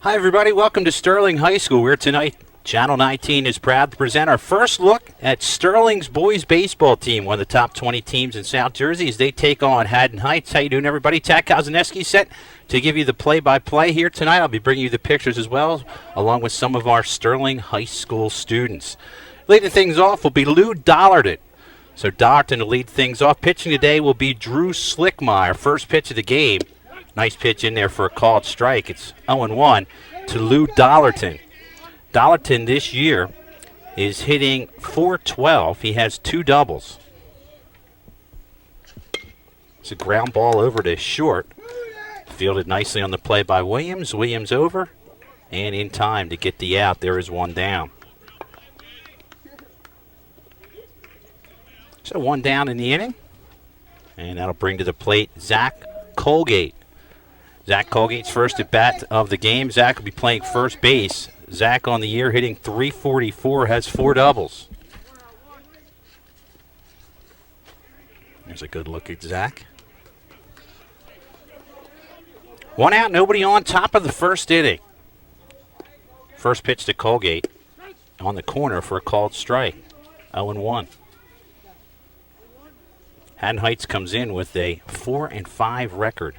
Hi, everybody. Welcome to Sterling High School, where tonight Channel 19 is proud to present our first look at Sterling's boys baseball team, one of the top 20 teams in South Jersey, as they take on Haddon Hts. How you doing, everybody? Tad Kozaneski set to give you the play-by-play here tonight. I'll be bringing you the pictures as well, along with some of our Sterling High School students. Leading things off will be Lou Dollarton. So Dollarton to lead things off. Pitching today will be Drew Slickmeyer. First pitch of the game. Nice pitch in there for a called strike. It's 0-1 to Lou Dollarton. Dollarton this year is hitting .412. He has 2 doubles. It's a ground ball over to short. Fielded nicely on the play by Williams. Williams over and in time to get the out. There is one down. So one down in the inning. And that'll bring to the plate Zach Colgate. Zach Colgate's first at bat of the game. Zach will be playing first base. Zach on the year hitting .344, has 4 doubles. There's a good look at Zach. One out, nobody on, top of the first inning. First pitch to Colgate on the corner for a called strike. 0-1. Haddon Hts comes in with a 4-5 record.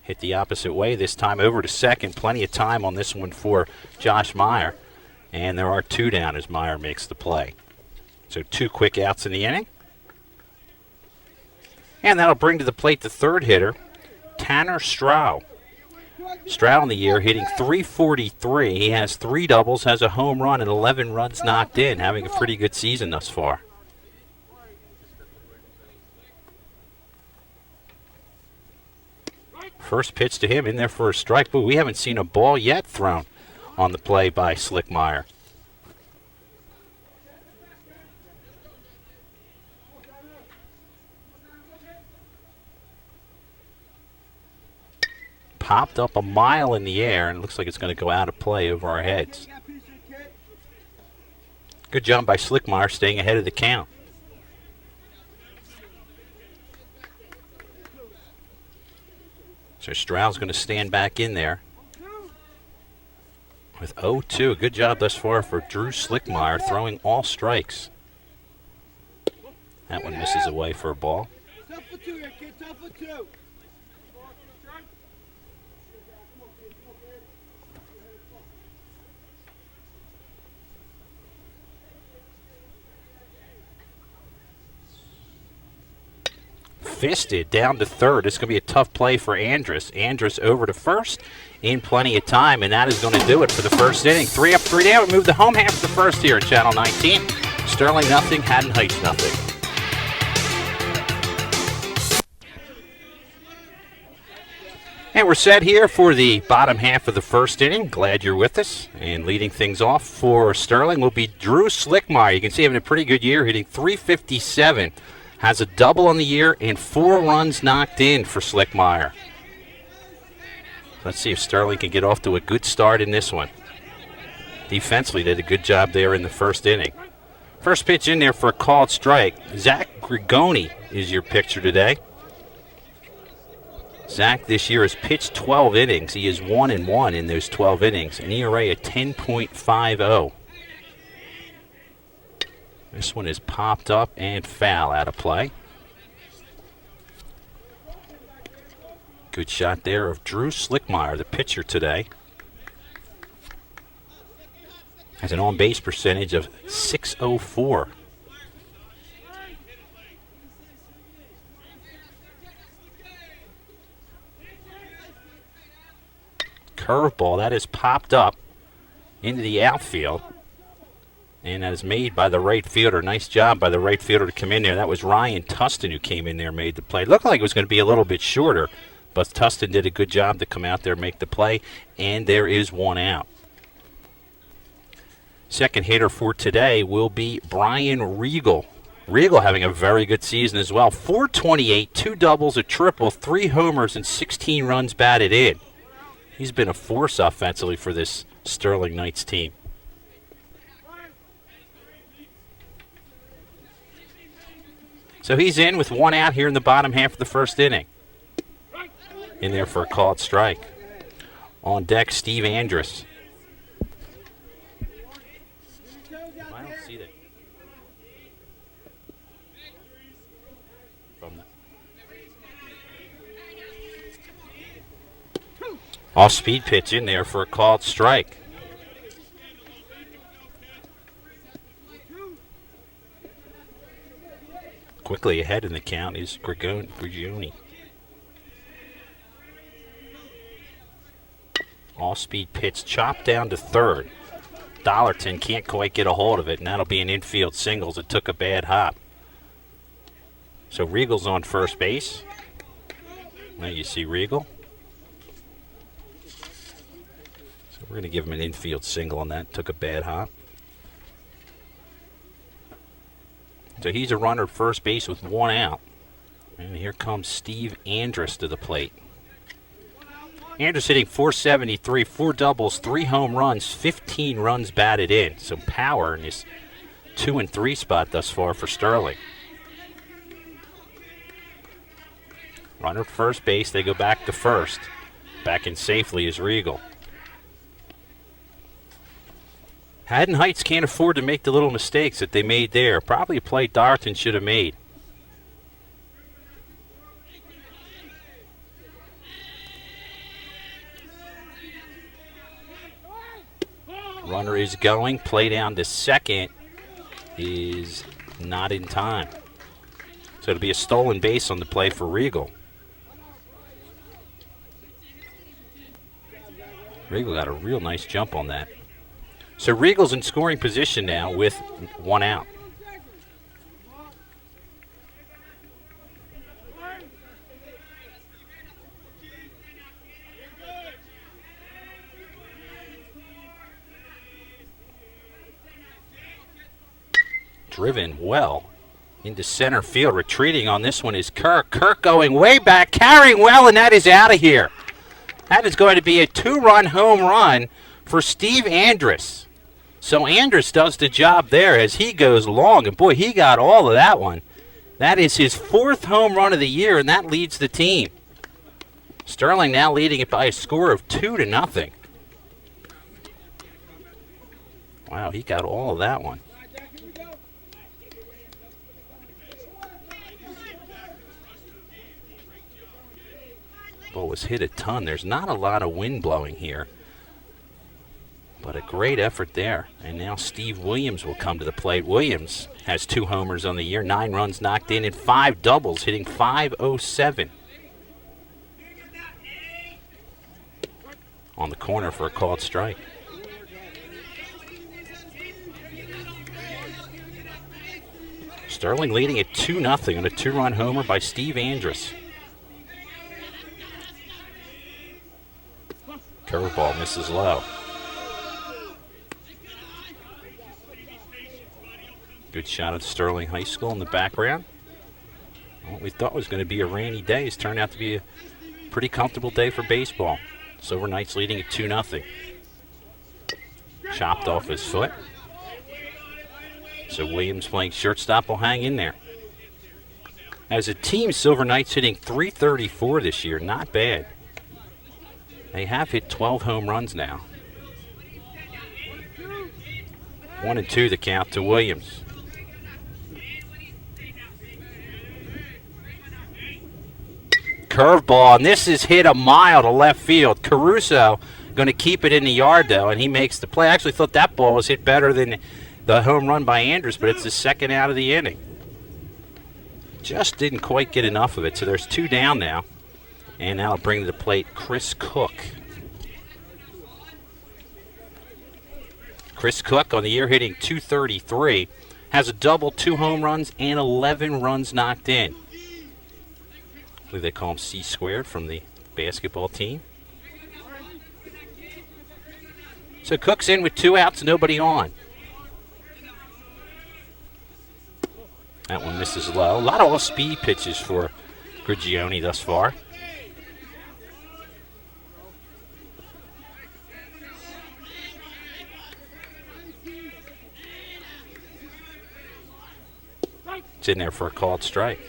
Hit the opposite way, this time over to second. Plenty of time on this one for Josh Meyer. And there are 2 down as Meyer makes the play. So 2 quick outs in the inning. And that'll bring to the plate the third hitter, Tanner Stroud. Stroud in the year hitting .343. He has 3 doubles, has a home run, and 11 runs knocked in, having a pretty good season thus far. First pitch to him in there for a strike. But we haven't seen a ball yet thrown on the play by Slickmeyer. Popped up a mile in the air and looks like it's going to go out of play over our heads. Good job by Slickmeyer staying ahead of the count. So Stroud's going to stand back in there with 0-2. Good job thus far for Drew Slickmeyer, throwing all strikes. That one misses away for a ball. Fisted down to third. It's going to be a tough play for Andrus. Andrus over to first in plenty of time, and that is going to do it for the first inning. 3 up, 3 down. We move the home half of the first here at Channel 19. Sterling nothing, Haddon Hts nothing. And we're set here for the bottom half of the first inning. Glad you're with us. And leading things off for Sterling will be Drew Slickmeyer. You can see having a pretty good year, hitting .357. Has a double on the year and 4 runs knocked in for Slickmeyer. Let's see if Sterling can get off to a good start in this one. Defensively did a good job there in the first inning. First pitch in there for a called strike. Zach Grigoni is your pitcher today. Zach this year has pitched 12 innings. He is 1-1 in those 12 innings. An ERA at 10.50. This one is popped up and foul out of play. Good shot there of Drew Slickmeyer, the pitcher today. Has an on-base percentage of .604. Curveball, that is popped up into the outfield. And that is made by the right fielder. Nice job by the right fielder to come in there. That was Ryan Tustin who came in there and made the play. Looked like it was going to be a little bit shorter, but Tustin did a good job to come out there and make the play. And there is one out. Second hitter for today will be Brian Regal. Regal having a very good season as well. .428, 2 doubles, a triple, 3 homers, and 16 runs batted in. He's been a force offensively for this Sterling Knights team. So he's in with 1 out here in the bottom half of the first inning. in there for a called strike. On deck, Steve Andrus. I don't see that. Off-speed pitch in there for a called strike. Quickly ahead in the count is Grigioni. Off-speed pitch chopped down to third. Dollarton can't quite get a hold of it, and that'll be an infield singles. It took a bad hop. So Regal's on first base. Now you see Regal. So we're going to give him an infield single on that. Took a bad hop. So he's a runner at first base with one out. And here comes Steve Andrus to the plate. Andrus hitting .473, 4 doubles, 3 home runs, 15 runs batted in. So power in his 2 and 3 spot thus far for Sterling. Runner at first base, they go back to first. Back in safely is Regal. Haddon Hts can't afford to make the little mistakes that they made there. Probably a play Dollarton should have made. Runner is going. Play down to second is not in time. So it'll be a stolen base on the play for Regal. Regal got a real nice jump on that. So Regal's in scoring position now with one out. Driven well into center field. Retreating on this one is Kirk. Kirk going way back, carrying well, and that is out of here. That is going to be a 2-run home run for Steve Andrus. So Andrus does the job there as he goes long, and boy, he got all of that one. That is his 4th home run of the year, and that leads the team. Sterling now leading it by a score of 2-0. Wow, he got all of that one. Ball was hit a ton. There's not a lot of wind blowing here. But a great effort there. And now Steve Williams will come to the plate. Williams has 2 homers on the year, 9 runs knocked in, and 5 doubles, hitting .507. On the corner for a called strike. Sterling leading at 2-0 on a 2-run homer by Steve Andrus. Curveball misses low. Good shot at Sterling High School in the background. What we thought was going to be a rainy day has turned out to be a pretty comfortable day for baseball. Silver Knights leading at 2-0. Chopped off his foot. So Williams playing shortstop will hang in there. As a team, Silver Knights hitting .334 this year. Not bad. They have hit 12 home runs now. 1-2 the count to Williams. Curveball, and this is hit a mile to left field. Caruso going to keep it in the yard, though, and he makes the play. I actually thought that ball was hit better than the home run by Andrus, but it's the second out of the inning. Just didn't quite get enough of it, so there's 2 down now. And now I'll bring to the plate Chris Cook. Chris Cook on the year hitting .233. Has a double, 2 home runs, and 11 runs knocked in. I believe they call him C-squared from the basketball team. So Cook's in with 2 outs, nobody on. That one misses low. A lot of off-speed pitches for Grigioni thus far. It's in there for a called strike.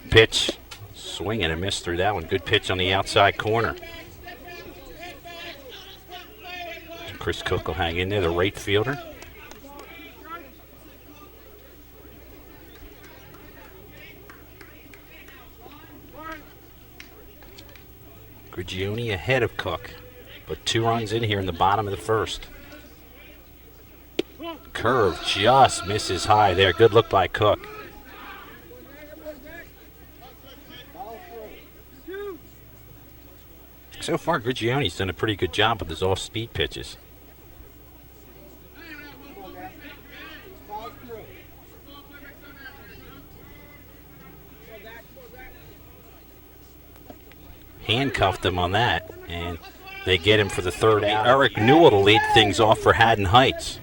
pitch. Swing and a miss through that one. Good pitch on the outside corner. Chris Cook will hang in there, the right fielder. Grigioni ahead of Cook, but 2 runs in here in the bottom of the first. Curve just misses high there. Good look by Cook. So far, Grigioni's done a pretty good job with his off-speed pitches. Handcuffed him on that, and they get him for the third out. Eric Newell to lead things off for Haddon Hts.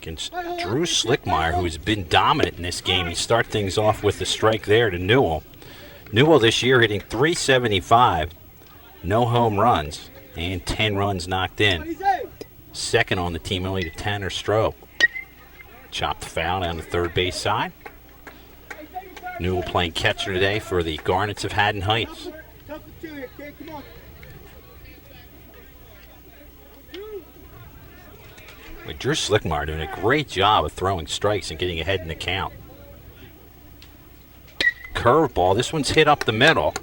Against Drew Slickmeyer, who's been dominant in this game. You start things off with the strike there to Newell. Newell this year hitting .375, no home runs, and 10 runs knocked in. Second on the team, only to Tanner Stroh. Chopped foul down the third base side. Newell playing catcher today for the Garnets of Haddon Hts. With Drew Slickmeyer doing a great job of throwing strikes and getting ahead in the count. Curveball, this one's hit up the middle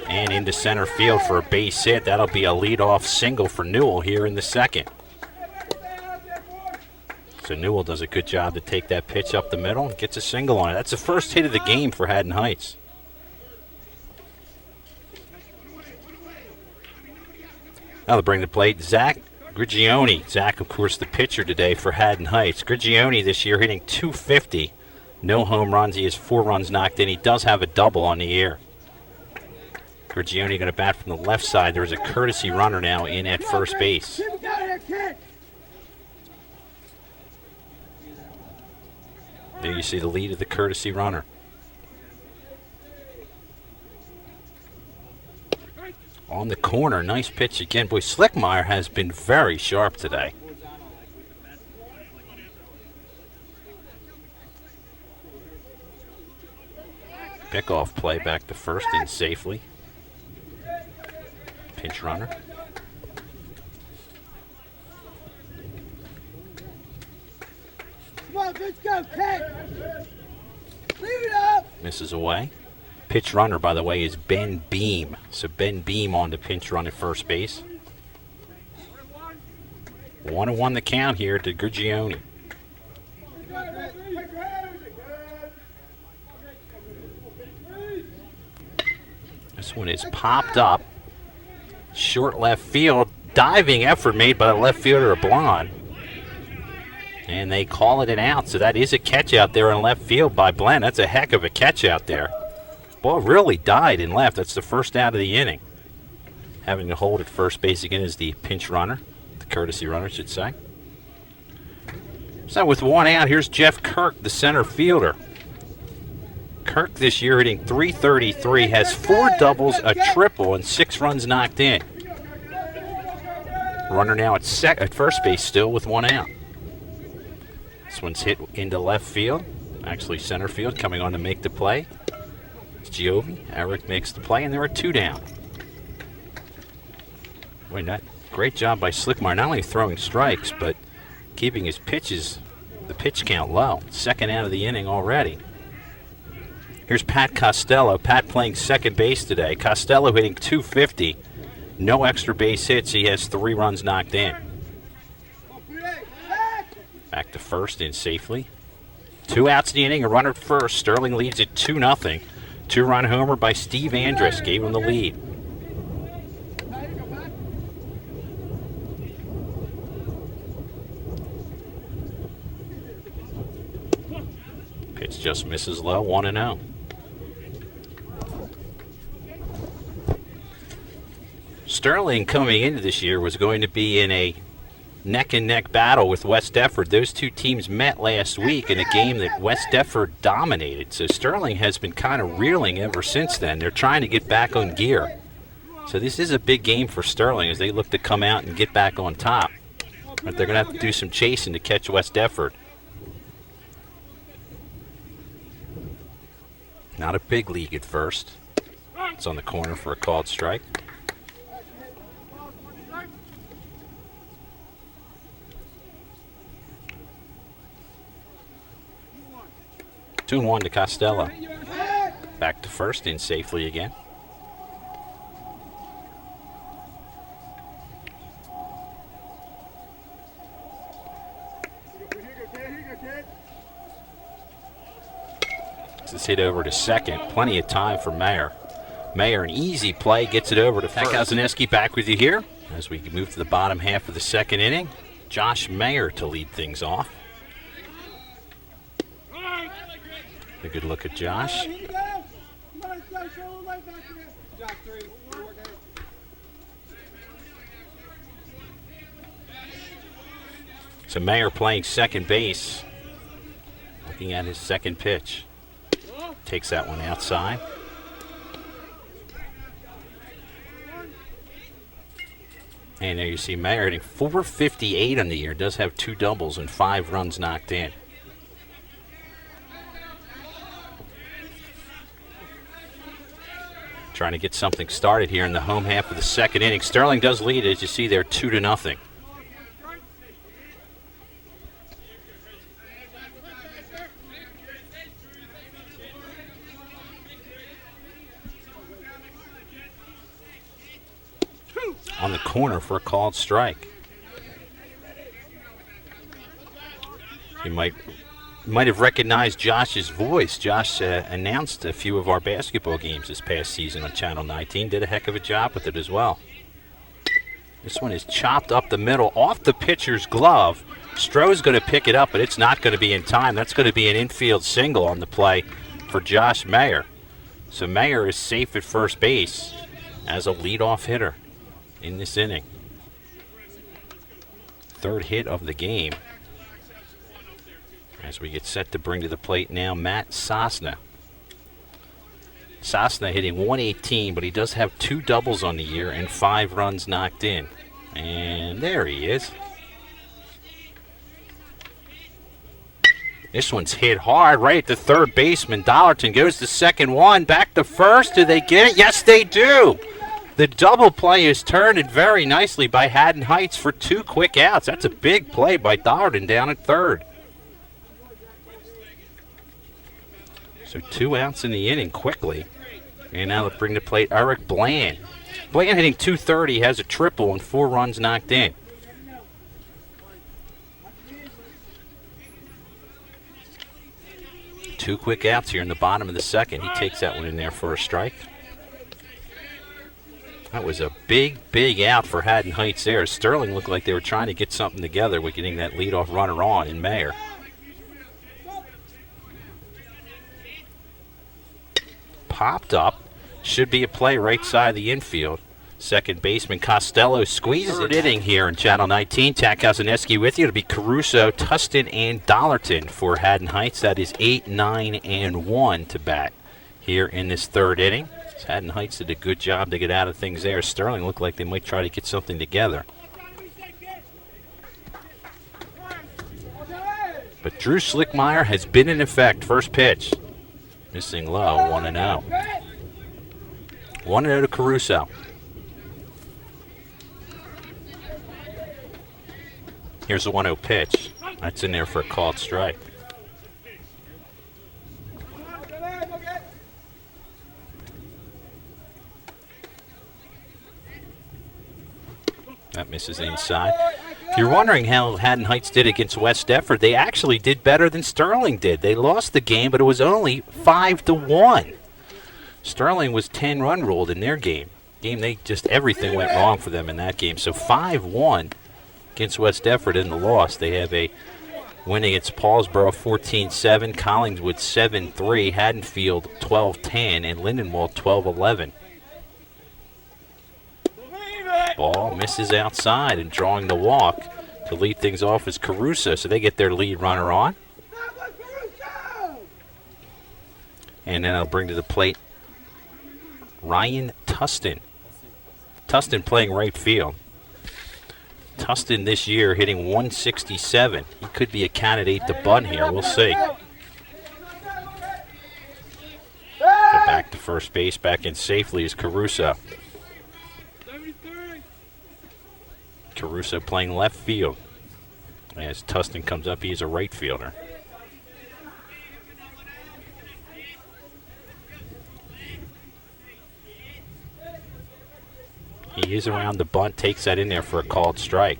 and into center field for a base hit. That'll be a leadoff single for Newell here in the second. So Newell does a good job to take that pitch up the middle and gets a single on it. That's the first hit of the game for Haddon Hts. Now to bring the plate, Zach Grigioni. Zach, of course, the pitcher today for Haddon Hts. Grigioni this year hitting .250. No home runs. He has 4 runs knocked in. He does have a double on the year. Grigioni going to bat from the left side. There's a courtesy runner now in at first base. There you see the lead of the courtesy runner. On the corner, nice pitch again. Boy, Slickmeyer has been very sharp today. Pickoff play back to first in safely. Pinch runner. Come on, let's go, Ken. Leave it up. Misses away. Pitch runner, by the way, is Ben Beam. So Ben Beam on to pinch run at first base. 1-1 the count here to Grigioni. This one is popped up. Short left field. Diving effort made by the left fielder, Blonde. And they call it an out. So that is a catch out there in left field by Blen. That's a heck of a catch out there. Ball really died in left. That's the first out of the inning. Having to hold at first base again is the pinch runner. The courtesy runner, I should say. So with 1 out, here's Jeff Kirk, the center fielder. Kirk this year hitting .333, has 4 doubles, a triple, and 6 runs knocked in. Runner now at first base still with 1 out. This one's hit into left field, actually center field, coming on to make the play. It's Giovi. Eric makes the play, and there are 2 down. Boy, great job by Slickmeyer, not only throwing strikes, but keeping his pitches, the pitch count low. Second out of the inning already. Here's Pat Costello. Pat playing second base today. Costello hitting .250. No extra base hits. He has 3 runs knocked in. Back to first in safely. 2 outs in the inning, a runner at first. Sterling leads it 2-0. 2-run homer by Steve Andrus gave him the lead. Pitch just misses low, 1-0. Sterling coming into this year was going to be in a neck-and-neck battle with West Deptford. Those 2 teams met last week in a game that West Deptford dominated. So Sterling has been kind of reeling ever since then. They're trying to get back on gear. So this is a big game for Sterling as they look to come out and get back on top. But they're going to have to do some chasing to catch West Deptford. Not a big league at first. It's on the corner for a called strike. Two and one to Costello. Back to first in safely again. This hit over to second. Plenty of time for Meyer. Meyer, an easy play, gets it over to first. Kazaneski back with you here as we move to the bottom half of the second inning. Josh Meyer to lead things off. A good look at Josh. So Meyer playing second base. Looking at his second pitch. Takes that one outside. And there you see Meyer hitting .458 on the year. Does have 2 doubles and 5 runs knocked in. Trying to get something started here in the home half of the second inning. Sterling does lead, as you see there, 2-0. On the corner for a called strike. You might have recognized Josh's voice. Josh announced a few of our basketball games this past season on Channel 19. Did a heck of a job with it as well. This one is chopped up the middle off the pitcher's glove. Stroh's going to pick it up, but it's not going to be in time. That's going to be an infield single on the play for Josh Meyer. So Meyer is safe at first base as a leadoff hitter in this inning. Third hit of the game. As we get set to bring to the plate now, Matt Sosna. Sosna hitting .118, but he does have 2 doubles on the year and 5 runs knocked in. And there he is. This one's hit hard right at the third baseman. Dollarton goes to second one, back to first. Do they get it? Yes, they do. The double play is turned in very nicely by Haddon Hts for 2 quick outs. That's a big play by Dollarton down at third. So 2 outs in the inning quickly. And now let's bring to plate Eric Bland. Bland hitting .230, has a triple and 4 runs knocked in. Two quick outs here in the bottom of the second. He takes that one in there for a strike. That was a big, big out for Haddon Hts there. Sterling looked like they were trying to get something together with getting that leadoff runner on in Meyer. Popped up. Should be a play right side of the infield. Second baseman Costello squeezes it inning here in Channel 19. Tack Kazaneski with you. It'll be Caruso, Tustin, and Dollarton for Haddon Hts. That is 8, 9, and 1 to bat here in this third inning. Haddon Hts did a good job to get out of things there. Sterling looked like they might try to get something together. But Drew Slickmeyer has been in effect. First pitch. Missing low, 1-0. 1-0 to Caruso. Here's the 1-0 pitch. That's in there for a called strike. That misses inside. If you're wondering how Haddon Hts did against West Deptford, they actually did better than Sterling did. They lost the game, but it was only 5-1. Sterling was 10-run ruled in their game. Everything went wrong for them in that game. So 5-1 against West Deptford in the loss. They have a win against Paulsboro 14-7, Collingwood 7-3, Haddonfield 12-10, and Lindenwold 12-11. Ball misses outside, and drawing the walk to lead things off is Caruso, so they get their lead runner on. And then I'll bring to the plate Ryan Tustin. Tustin playing right field. Tustin this year hitting .167. He could be a candidate to bunt here. We'll see. first base. Back in safely is Caruso. Caruso playing left field. As Tustin comes up, he's a right fielder. He is around the bunt, takes that in there for a called strike.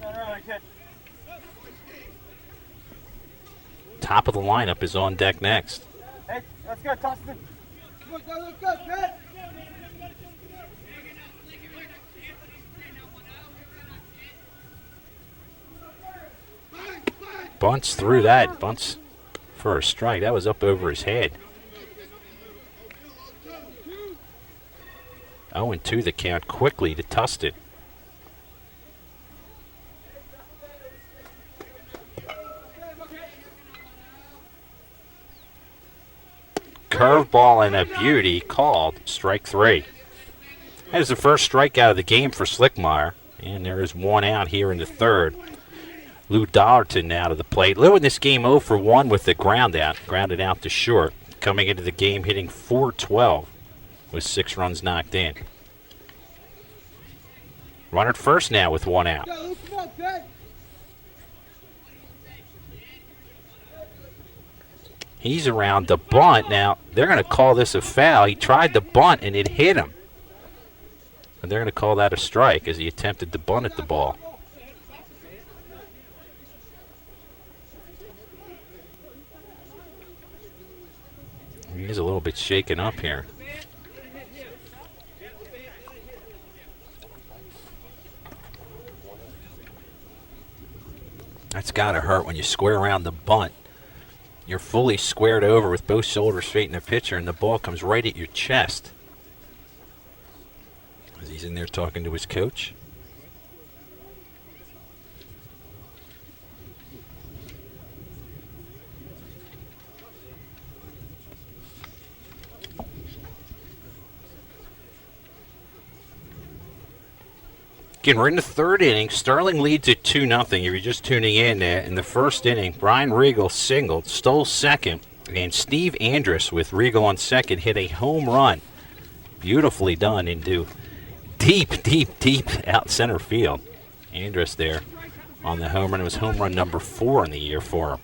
Top of the lineup is on deck next. Hey, let's go, Tustin. Let's go, Pat. Bunts through that. Bunts for a strike. That was up over his head. 0-2 the count quickly to Tustin. Curveball and a beauty called strike 3. That is the first strikeout of the game for Slickmeyer. And there is one out here in the third. Lou Dollarton now to the plate. Lou in this game 0 for 1 with the ground out. Grounded out to short. Coming into the game hitting .412 with 6 runs knocked in. Runner at first now with one out. He's around the bunt. Now, they're going to call this a foul. He tried the bunt and it hit him. And they're going to call that a strike as he attempted to bunt at the ball. He is a little bit shaken up here. That's got to hurt when you square around the bunt. You're fully squared over with both shoulders facing the pitcher, and the ball comes right at your chest. As he's in there talking to his coach. Again, we're in the third inning. Sterling leads at 2-0. If you're just tuning in the first inning, Brian Regal singled, stole second, and Steve Andrus with Regal on second hit a home run. Beautifully done into deep, deep, deep out center field. Andrus there on the home run. It was home run number 4 in the year for him.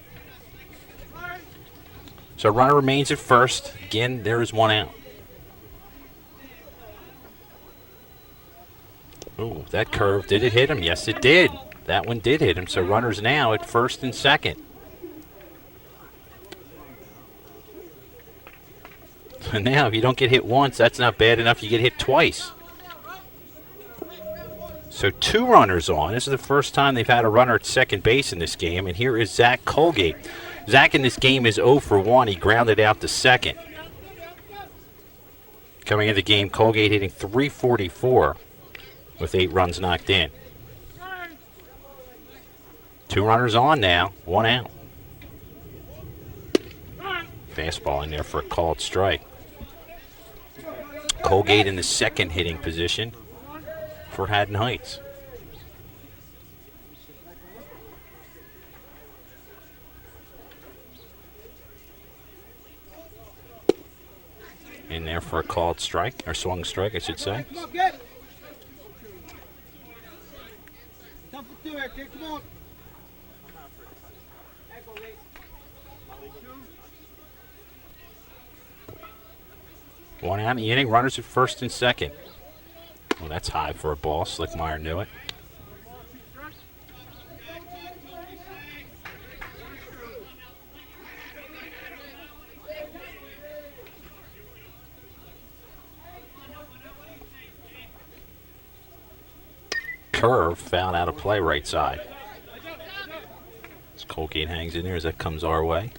So runner remains at first. Again, there is one out. Ooh, that curve, did it hit him? Yes, it did. That one did hit him, so runners now at first and second. So now, if you don't get hit once, that's not bad enough. You get hit twice. So 2 runners on. This is the first time they've had a runner at second base in this game, and here is Zach Colgate. Zach in this game is 0 for 1. He grounded out to second. Coming into the game, Colgate hitting .344. With 8 runs knocked in. 2 runners on now, 1 out. Fastball in there for a called strike. Colgate in the second hitting position for Haddon Hts. In there for a called strike, or swung strike, I should say. Come on. One out in the inning, runners at first and second. Well, that's high for a ball. Slickmeyer knew it. Curve fouled out of play right side. As Colgate hangs in there as that comes our way.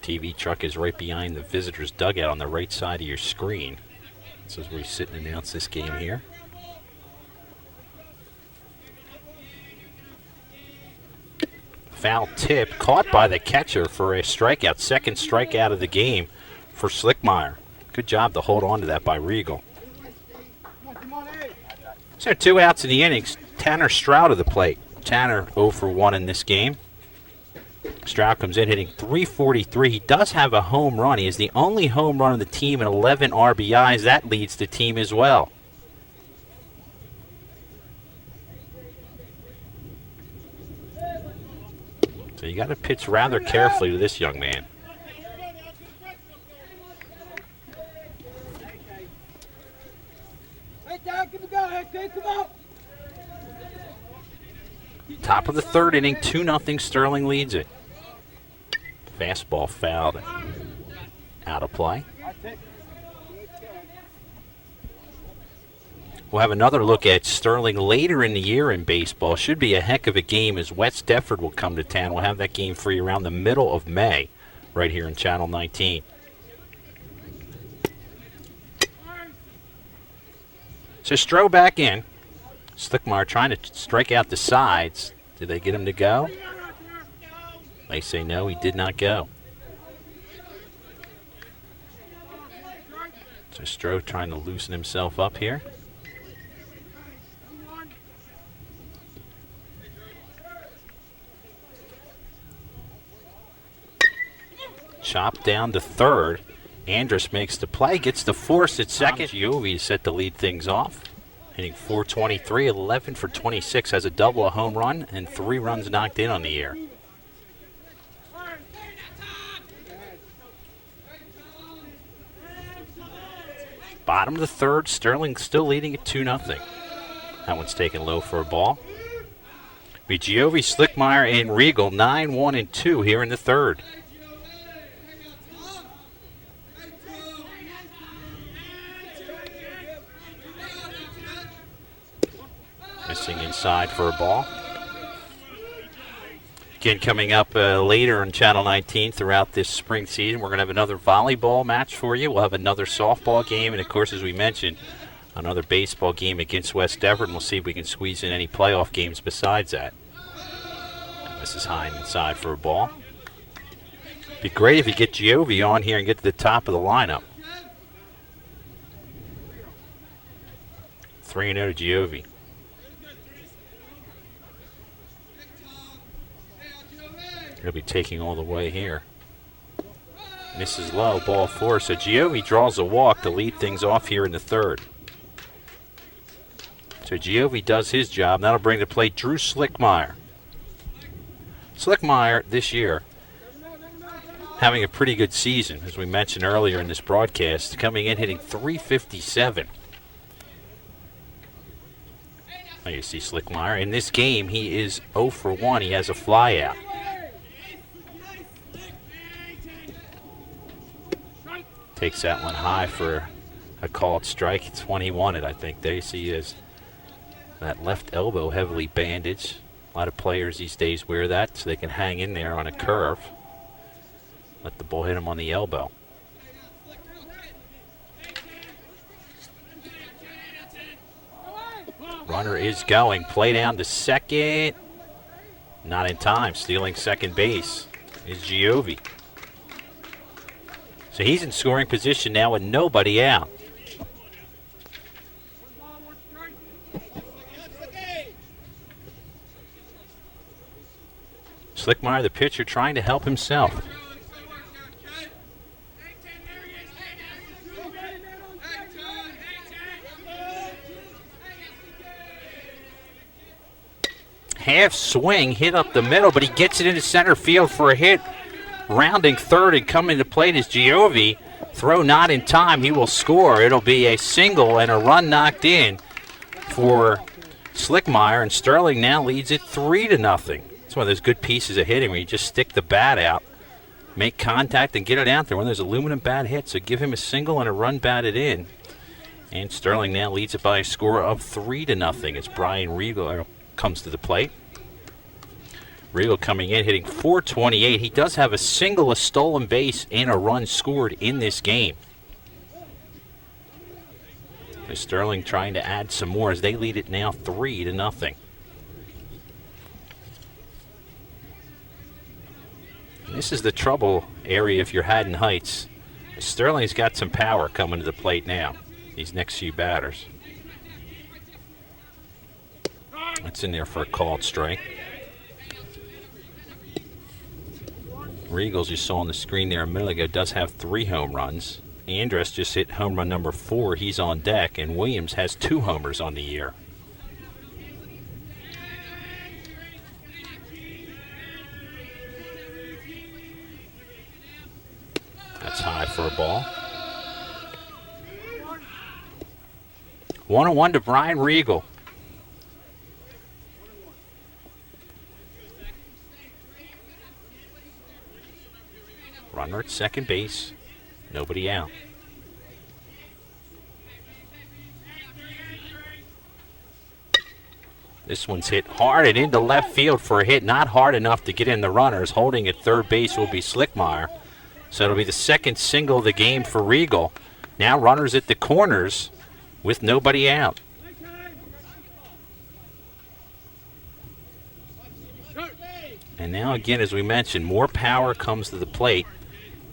TV truck is right behind the visitor's dugout on the right side of your screen. This is where you sit and announce this game here. Foul tip caught by the catcher for a strikeout. Second strikeout of the game for Slickmeyer. Good job to hold on to that by Regal. So 2 outs in the innings. Tanner Stroud to the plate. Tanner 0 for 1 in this game. Stroud comes in hitting .343. He does have a home run. He is the only home run of the team and 11 RBIs. That leads the team as well. So you got to pitch rather carefully to this young man. Top of the third inning, 2-0. Sterling leads it. Fastball fouled. Out of play. We'll have another look at Sterling later in the year in baseball. Should be a heck of a game as West Deptford will come to town. We'll have that game for you around the middle of May right here in Channel 19. So Stroh back in. Slickmeyer trying to strike out the sides. Did they get him to go? They say no, he did not go. So Stroh trying to loosen himself up here. Chop down to third. Andrus makes the play, gets the force at second. Giovi is set to lead things off. Hitting .423, 11 for 26, has a double, a home run, and 3 runs knocked in on the year. Bottom of the third, Sterling still leading at 2-0. That one's taken low for a ball. Be Giovi, Slickmeyer, and Regal, 9-1 and 2 here in the third. Missing inside for a ball. Again, coming up later on Channel 19 throughout this spring season, we're going to have another volleyball match for you. We'll have another softball game, and of course, as we mentioned, another baseball game against West Deptford, and we'll see if we can squeeze in any playoff games besides that. And this is high and inside for a ball. Be great if you get Giovi on here and get to the top of the lineup. 3-0 to Giovi. He'll be taking all the way here. Misses low, ball 4. So Giovi draws a walk to lead things off here in the third. So Giovi does his job. That'll bring to play Drew Slickmeyer. Slickmeyer this year having a pretty good season, as we mentioned earlier in this broadcast, coming in hitting .357. Now you see Slickmeyer. In this game, he is 0 for 1. He has a flyout. Takes that one high for a called strike. It's when he wanted, I think. There you see his that left elbow heavily bandaged. A lot of players these days wear that so they can hang in there on a curve. Let the ball hit him on the elbow. Runner is going. Play down to second. Not in time. Stealing second base is Giovi. So he's in scoring position now with nobody out. Slickmeyer, the pitcher, trying to help himself. Half swing, hit up the middle, but he gets it into center field for a hit. Rounding third and coming to plate is Giovi. Throw not in time. He will score. It'll be a single and a run knocked in for Slickmeyer, and Sterling now leads it 3-0. It's one of those good pieces of hitting where you just stick the bat out, make contact, and get it out there. One of those aluminum bat hits, so give him a single and a run batted in. And Sterling now leads it by a score of 3-0 as Brian Regal comes to the plate. Regal coming in, hitting .428. He does have a single, a stolen base, and a run scored in this game. And Sterling trying to add some more as they lead it now 3-0. This is the trouble area if you're Haddon Heights. Sterling's got some power coming to the plate now, these next few batters. That's in there for a called strike. Regals, you saw on the screen there a minute ago, does have 3 home runs. Andrus just hit home run number 4. He's on deck, and Williams has 2 homers on the year. That's high for a ball. 1-1 to Brian Regal. Runner at second base. Nobody out. This one's hit hard and into left field for a hit. Not hard enough to get in the runners. Holding at third base will be Slickmeyer. So it'll be the second single of the game for Regal. Now runners at the corners with nobody out. And now again, as we mentioned, more power comes to the plate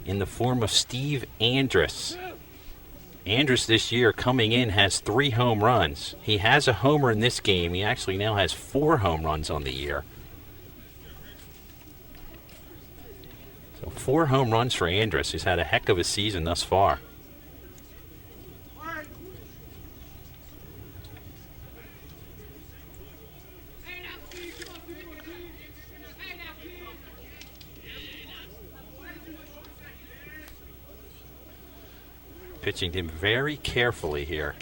in the form of Steve Andrus. Andrus this year coming in has 3 home runs. He has a homer in this game. He actually now has 4 home runs on the year. So 4 home runs for Andrus. He's had a heck of a season thus far. Pitching him very carefully here.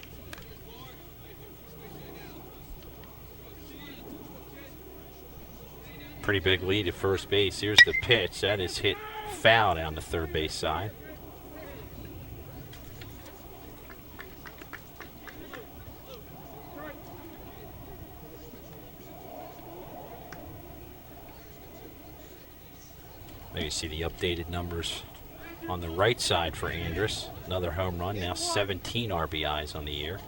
Pretty big lead at first base. Here's the pitch. That is hit foul down the third base side. There you see the updated numbers on the right side for Andrus. Another home run, now 17 RBIs on the year.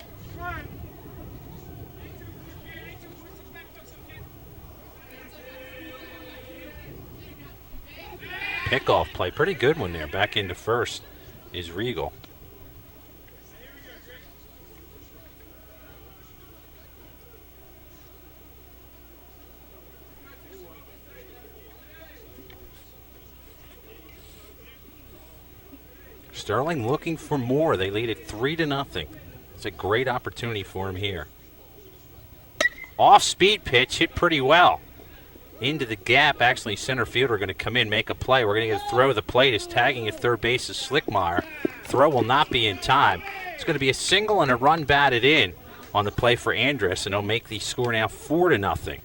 Pickoff play, pretty good one there. Back into first is Regal. Sterling looking for more. They lead it 3-0. It's a great opportunity for him here. Off-speed pitch, hit pretty well. Into the gap. Actually, center fielder going to come in, make a play. We're going to get a throw. The plate is tagging at third base is Slickmeyer. Throw will not be in time. It's going to be a single and a run batted in on the play for Andrus, and he'll make the score now 4-0.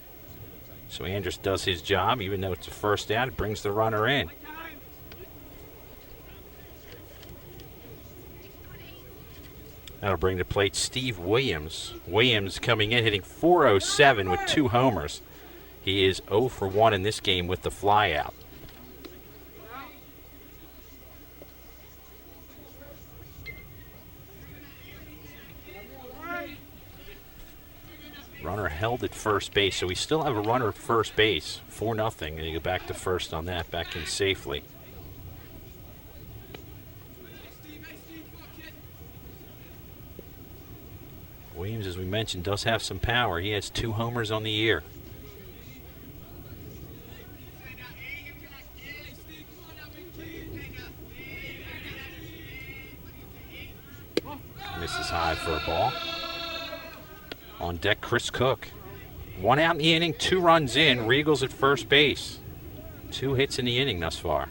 So Andrus does his job, even though it's a first down. It brings the runner in. That'll bring to plate Steve Williams. Williams coming in, hitting .407 with 2 homers. He is 0 for 1 in this game with the flyout. Runner held at first base, so we still have a runner at first base. 4-0, and you go back to first on that, back in safely. Williams, as we mentioned, does have some power. He has 2 homers on the year. Misses high for a ball. On deck, Chris Cook. 1 out in the inning, 2 runs in. Regals at first base. 2 hits in the inning thus far.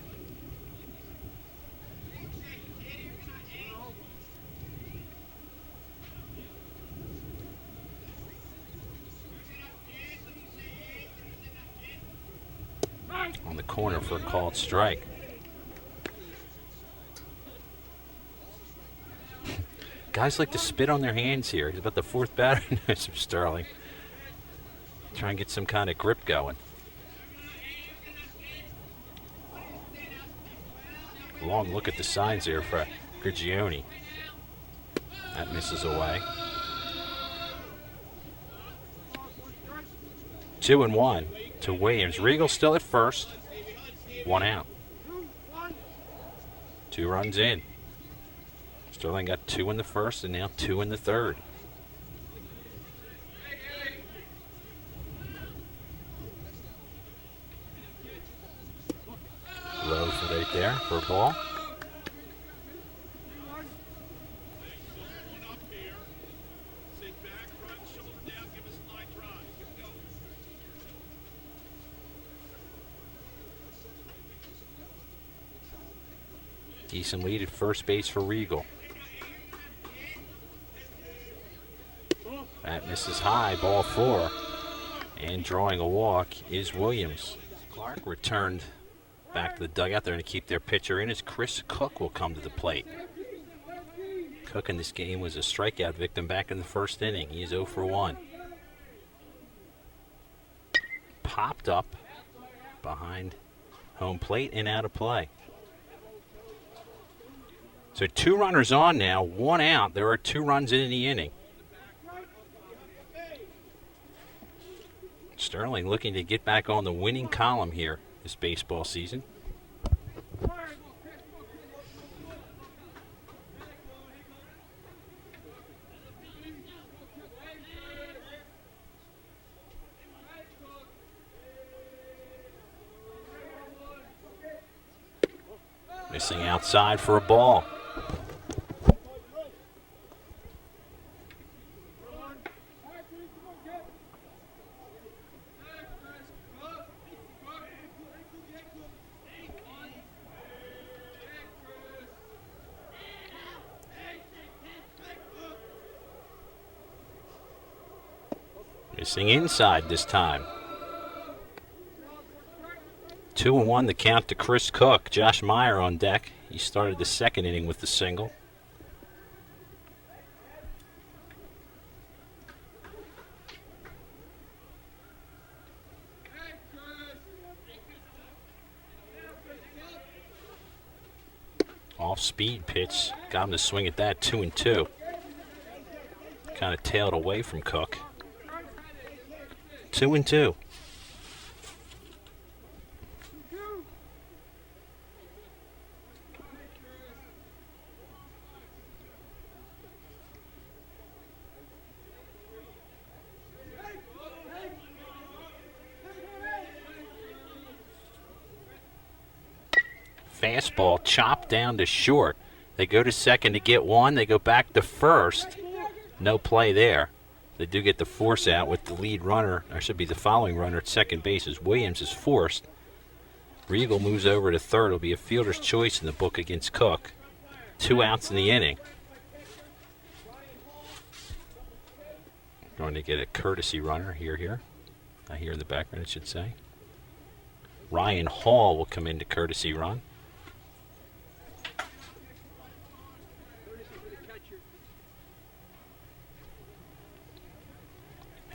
On the corner for a called strike. Guys like to spit on their hands here. He's about the 4th batter of Sterling. Try and get some kind of grip going. Long look at the signs here for Grigioni. That misses away. 2-1 to Williams. Regal still at first. 1 out. 2 runs in. Sterling got 2 in the first and now 2 in the third. Low there for a ball. Decent lead at first base for Regal. That misses high, ball 4. And drawing a walk is Williams. Clark returned back to the dugout. They're going to keep their pitcher in as Chris Cook will come to the plate. Cook in this game was a strikeout victim back in the first inning. He is 0 for 1. Popped up behind home plate and out of play. So 2 runners on now, 1 out. There are 2 runs in the inning. Sterling looking to get back on the winning column here this baseball season. Missing outside for a ball. Missing inside this time. 2-1 the count to Chris Cook. Josh Meyer on deck. He started the second inning with the single. Off-speed pitch. Got him to swing at that, 2-2. Kind of tailed away from Cook. 2-2. Fastball chopped down to short. They go to second to get 1. They go back to first. No play there. They do get the force out with the lead runner, or should be the following runner at second base as Williams is forced. Regal moves over to third. It'll be a fielder's choice in the book against Cook. 2 outs in the inning. Going to get a courtesy runner here. Here in the background, it should say. Ryan Hall will come in to courtesy run.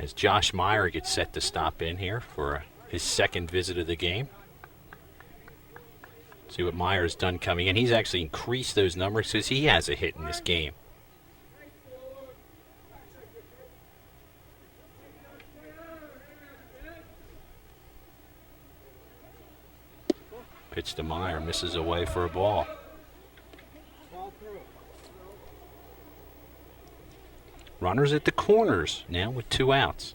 As Josh Meyer gets set to stop in here for his second visit of the game. See what Meyer's done coming in. He's actually increased those numbers because he has a hit in this game. Pitch to Meyer, misses away for a ball. Runners at the corners now with 2 outs.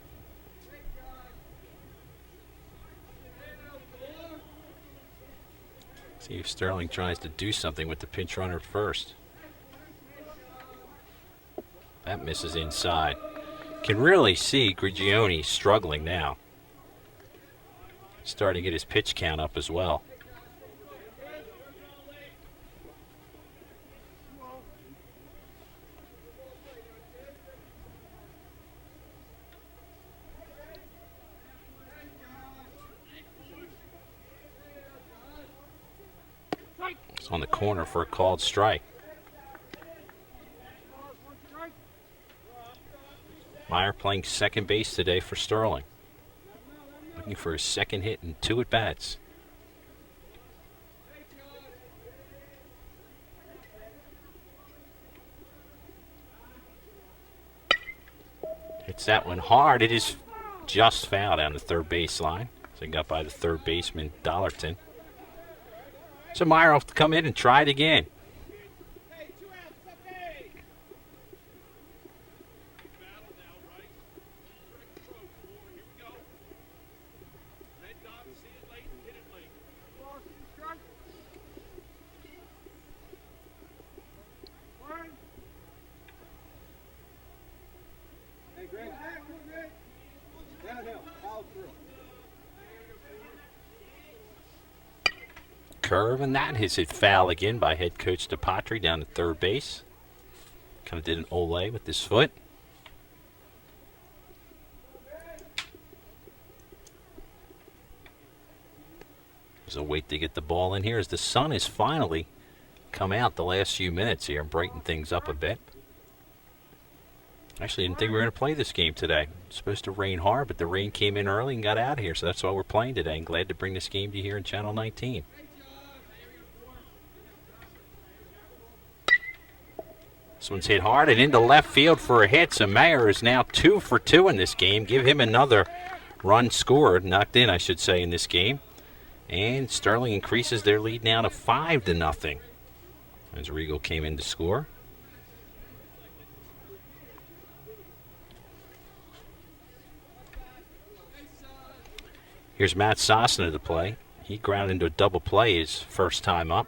See if Sterling tries to do something with the pinch runner at first. That misses inside. Can really see Grigioni struggling now. Starting to get his pitch count up as well. It's on the corner for a called strike. Meyer playing second base today for Sterling. Looking for his second hit in 2 at-bats. Hits that one hard. It is just foul down the third baseline. So got by the third baseman, Dollarton. So Meyer will have to come in and try it again. Curve, and that is hit foul again by head coach DePatri down at third base. Kind of did an ole with his foot. There's a wait to get the ball in here as the sun has finally come out the last few minutes here and brightened things up a bit. Actually, didn't think we were going to play this game today. It's supposed to rain hard, but the rain came in early and got out of here, so that's why we're playing today. And glad to bring this game to you here in Channel 19. This one's hit hard and into left field for a hit, so Meyer is now 2 for 2 in this game. Give him another run scored, knocked in, I should say, in this game. And Sterling increases their lead now to 5-0 as Regal came in to score. Here's Matt Sosna to play. He grounded into a double play his first time up.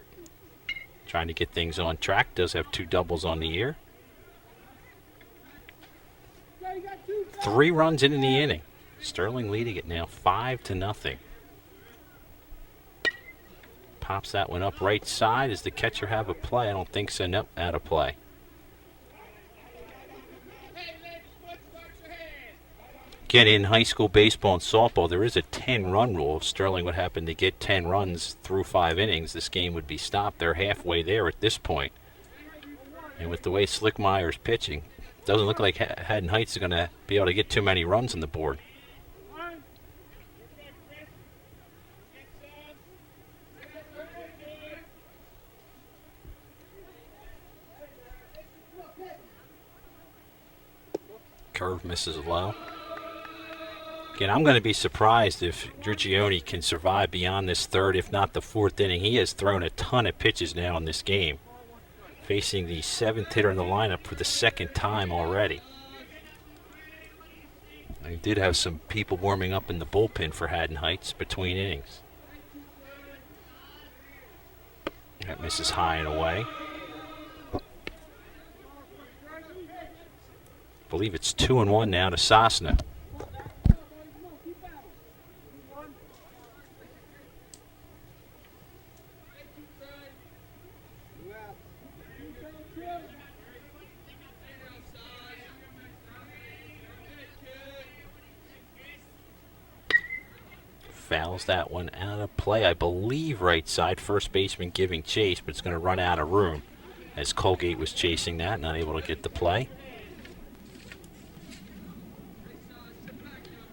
Trying to get things on track. Does have 2 doubles on the year. 3 runs in the inning. Sterling leading it now 5-0. Pops that one up right side. Does the catcher have a play? I don't think so. Nope, out of play. Again, in high school baseball and softball, there is a 10-run rule. If Sterling would happen to get 10 runs through 5 innings, this game would be stopped. They're halfway there at this point. And with the way Slickmeyer is pitching, it doesn't look like Haddon Hts is going to be able to get too many runs on the board. Curve misses low. Again, I'm going to be surprised if Grigioni can survive beyond this third, if not the 4th inning. He has thrown a ton of pitches now in this game, facing the 7th hitter in the lineup for the 2nd time already. I did have some people warming up in the bullpen for Haddon Hts between innings. That misses high and away. I believe it's 2-1 now to Sosna. Fouls that one out of play. I believe right side. First baseman giving chase, but it's going to run out of room as Colgate was chasing that, not able to get the play.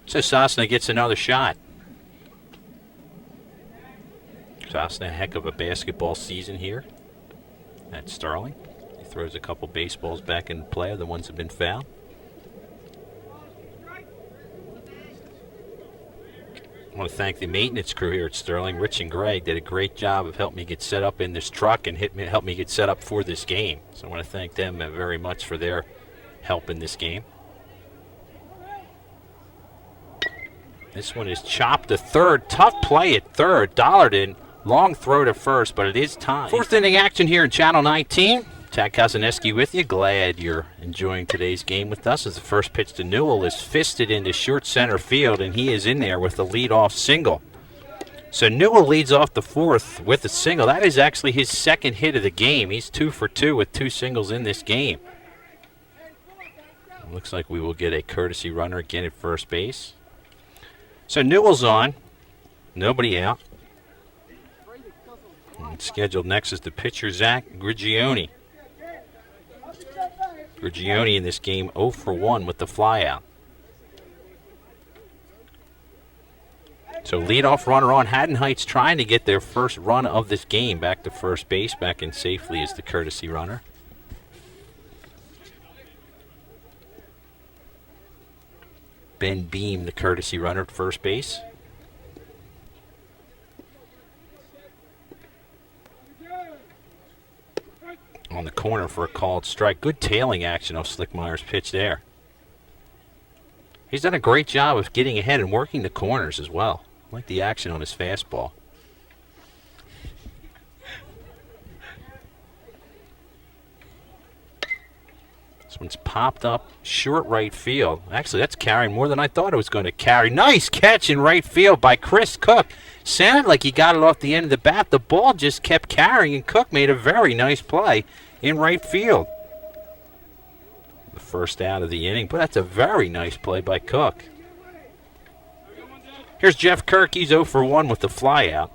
So Sosna gets another shot. Sosna, a heck of a basketball season here at Sterling. He throws a couple baseballs back in play. The ones have been fouled. I want to thank the maintenance crew here at Sterling. Rich and Greg did a great job of helping me get set up in this truck and help me get set up for this game. So I want to thank them very much for their help in this game. This one is chopped to third. Tough play at third. Dollarden, long throw to first, but it is time. 4th inning action here in Channel 19. Tad Kozaneski with you. Glad you're enjoying today's game with us as the first pitch to Newell is fisted into short center field, and he is in there with the leadoff single. So Newell leads off the 4th with a single. That is actually his 2nd hit of the game. He's 2 for 2 with 2 singles in this game. Looks like we will get a courtesy runner again at first base. So Newell's on. Nobody out. And scheduled next is the pitcher, Zach Grigioni. Grigioni in this game 0 for 1 with the flyout. So leadoff runner on. Haddon Hts trying to get their first run of this game back to first base. Back in safely as the courtesy runner. Ben Beam, the courtesy runner at first base. On the corner for a called strike. Good tailing action off Slickmeyer's pitch there. He's done a great job of getting ahead and working the corners as well. I like the action on his fastball. This one's popped up short right field. Actually, that's carrying more than I thought it was going to carry. Nice catch in right field by Chris Cook. Sounded like he got it off the end of the bat. The ball just kept carrying, and Cook made a very nice play in right field. The first out of the inning, but that's a very nice play by Cook. Here's Jeff Kirk. He's 0 for 1 with the flyout.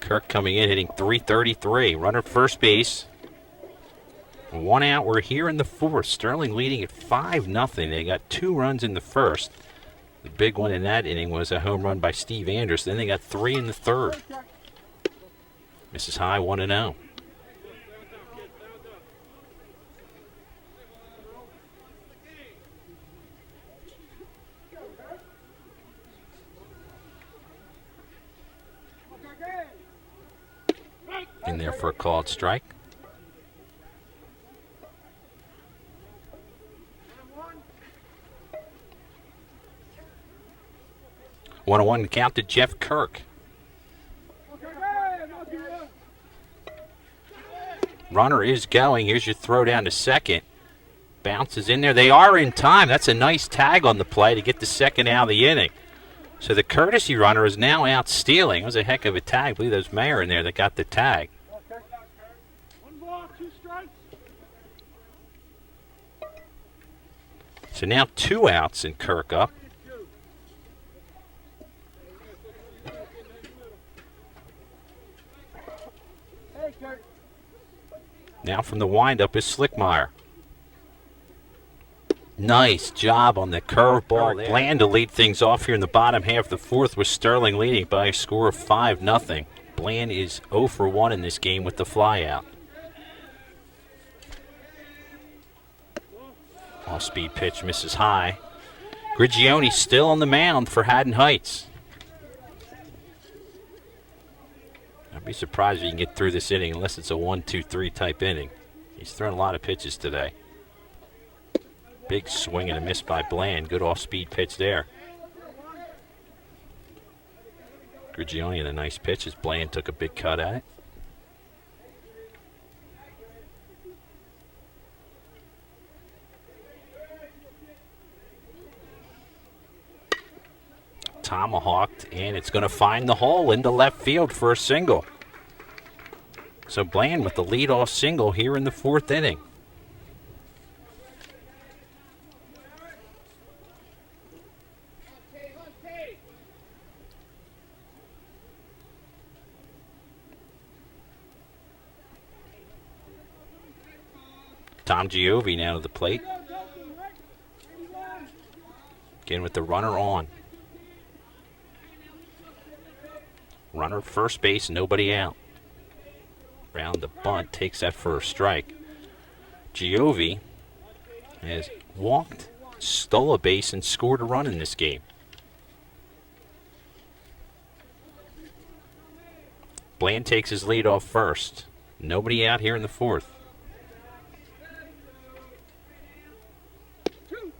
Kirk coming in, hitting .333. Runner at first base. 1 out. We're here in the fourth. Sterling leading at 5-0. They got 2 runs in the first. The big one in that inning was a home run by Steve Andrus. Then they got 3 in the third. Mrs. High 1-0. In there for a called strike. One on one count to Jeff Kirk. Runner is going. Here's your throw down to second. Bounces in there. They are in time. That's a nice tag on the play to get the second out of the inning. So the courtesy runner is now out stealing. It was a heck of a tag. I believe there was Meyer in there that got the tag. So now 2 outs and Kirk up. Now from the windup is Slickmeyer. Nice job on the curveball. Bland to lead things off here in the bottom half of the fourth with Sterling leading by a score of 5-0. Bland is 0 for 1 in this game with the flyout. Off-speed pitch misses high. Grigioni still on the mound for Haddon Hts. I'd be surprised if you can get through this inning unless it's a 1-2-3 type inning. He's thrown a lot of pitches today. Big swing and a miss by Bland. Good off-speed pitch there. Grigioni in a nice pitch as Bland took a big cut at it. Tomahawked, and it's going to find the hole into left field for a single. So Bland with the leadoff single here in the fourth inning. Tom Giovi now to the plate. Again with the runner on. Runner at first base, nobody out. Round the bunt, takes that first strike. Giovi has walked, stole a base, and scored a run in this game. Bland takes his lead off first. Nobody out here in the fourth.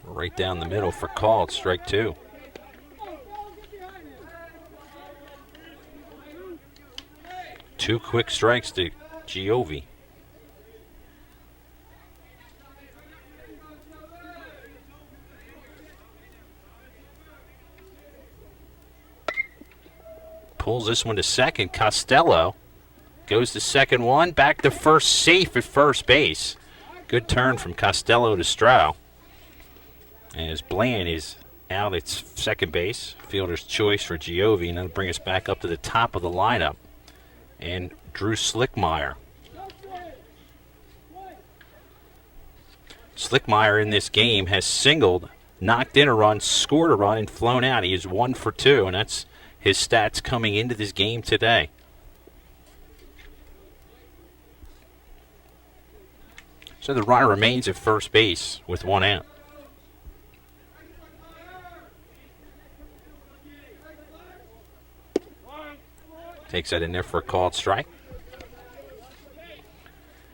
Right down the middle for called, strike 2. Two quick strikes to Giovi. Pulls this one to second. Costello goes to second one. Back to first, safe at first base. Good turn from Costello to Stroh. As Bland is out at second base. Fielder's choice for Giovi. And that'll bring us back up to the top of the lineup. And Drew Slickmeyer. Slickmeyer in this game has singled, knocked in a run, scored a run, and flown out. He is 1 for 2, and that's his stats coming into this game today. So the runner remains at first base with 1 out. Takes that in there for a called strike.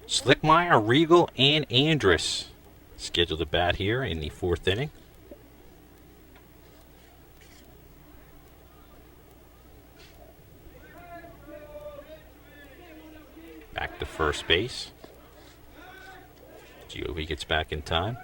Slickmeyer, Regal, and Andrus scheduled to bat here in the fourth inning. Back to first base. Giove gets back in time.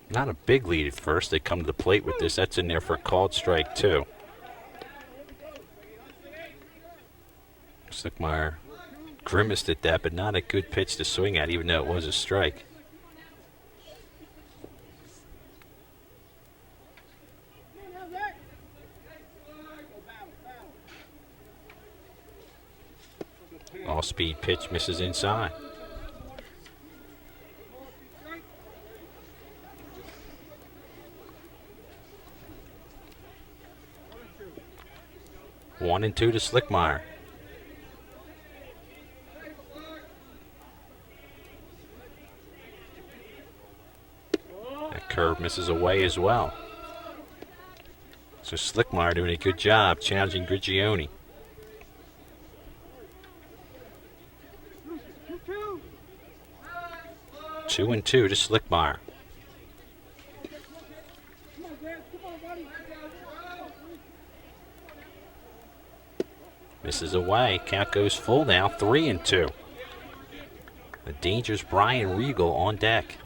Not a big lead at first. They come to the plate with this. That's in there for a called strike, too. Slickmeyer grimaced at that, but not a good pitch to swing at, even though it was a strike. All-speed pitch misses inside. One and two to Slickmeyer. That curve misses away as well. So Slickmeyer doing a good job challenging Grigioni. 2-2 to Slickmeyer. Misses away. Count goes full now. 3-2. The dangerous Brian Regal on deck.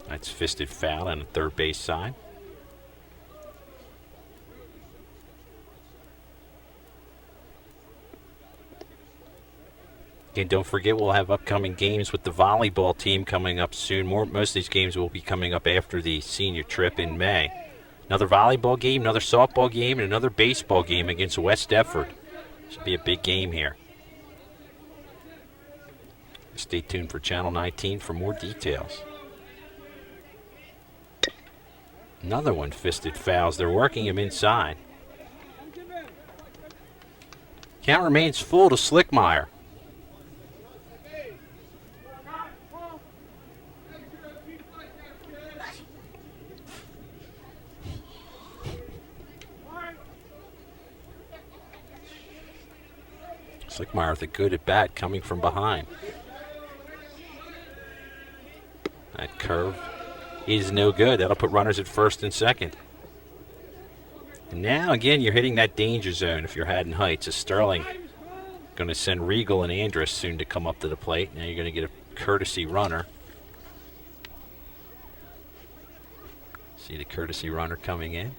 That's fisted foul on the third base side. Again, don't forget we'll have upcoming games with the volleyball team coming up soon. Most of these games will be coming up after the senior trip in May. Another volleyball game, another softball game, and another baseball game against West Deptford. Should be a big game here. Stay tuned for Channel 19 for more details. Another one fisted fouls. They're working him inside. Count remains full to Slickmeyer. Slickmeyer with a good at bat coming from behind. That curve is no good. That'll put runners at first and second. And now again you're hitting that danger zone if you're Haddon Hts. As Sterling going to send Regal and Andrus soon to come up to the plate. Now you're going to get a courtesy runner. See the courtesy runner coming in.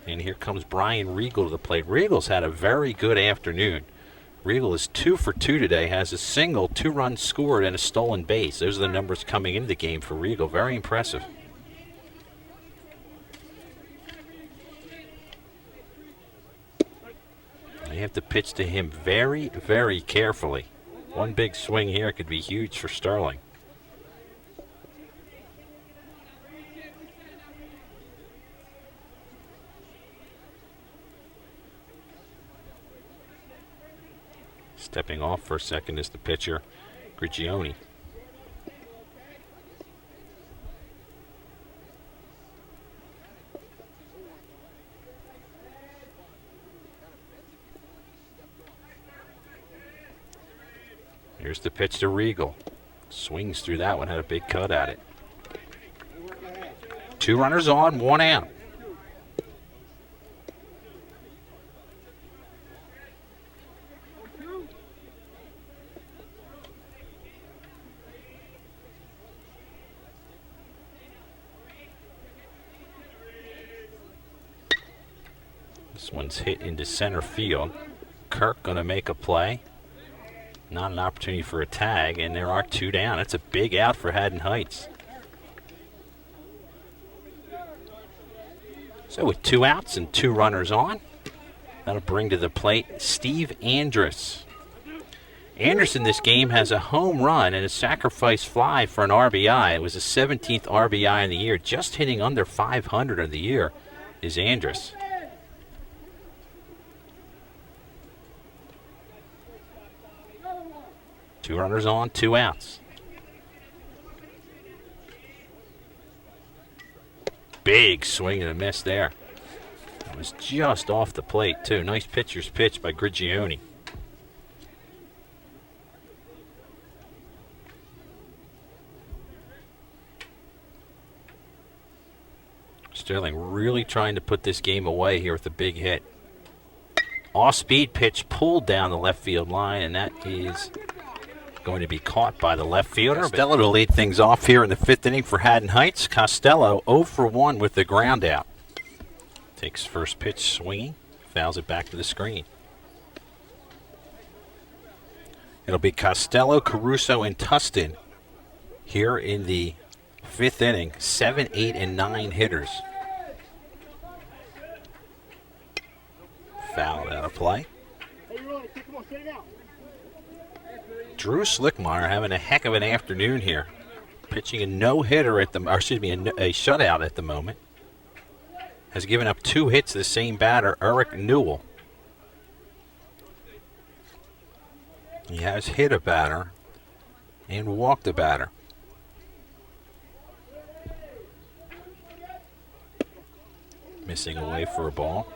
And here comes Brian Regal to the plate. Regal's had a very good afternoon. Regal is 2 for 2 today, has a single, 2 runs scored, and a stolen base. Those are the numbers coming into the game for Regal. Very impressive. They have to pitch to him very, very carefully. One big swing here could be huge for Sterling. Stepping off for a second is the pitcher, Grigioni. Here's the pitch to Regal. Swings through that one, had a big cut at it. 2 runners on, 1 out. This one's hit into center field. Kirk going to make a play. Not an opportunity for a tag, and there are 2 down. That's a big out for Haddon Hts. So with 2 outs and 2 runners on, that'll bring to the plate Steve Andrus. Andrus in this game has a home run and a sacrifice fly for an RBI. It was the 17th RBI in the year. Just hitting under 500 of the year is Andrus. 2 runners on, 2 outs. Big swing and a miss there. It was just off the plate, too. Nice pitcher's pitch by Grigioni. Sterling really trying to put this game away here with a big hit. Off-speed pitch pulled down the left field line, and that is going to be caught by the left fielder. Costello to lead things off here in the 5th inning for Haddon Heights. Costello 0 for 1 with the ground out. Takes first pitch swinging, fouls it back to the screen. It'll be Costello, Caruso, and Tustin here in the 5th inning. 7, 8, and 9 hitters. Foul out of play. Drew Slickmeyer having a heck of an afternoon here, pitching a no-hitter at the, or excuse me, a shutout at the moment. Has given up 2 hits to the same batter, Eric Newell. He has hit a batter and walked a batter. Missing away for a ball.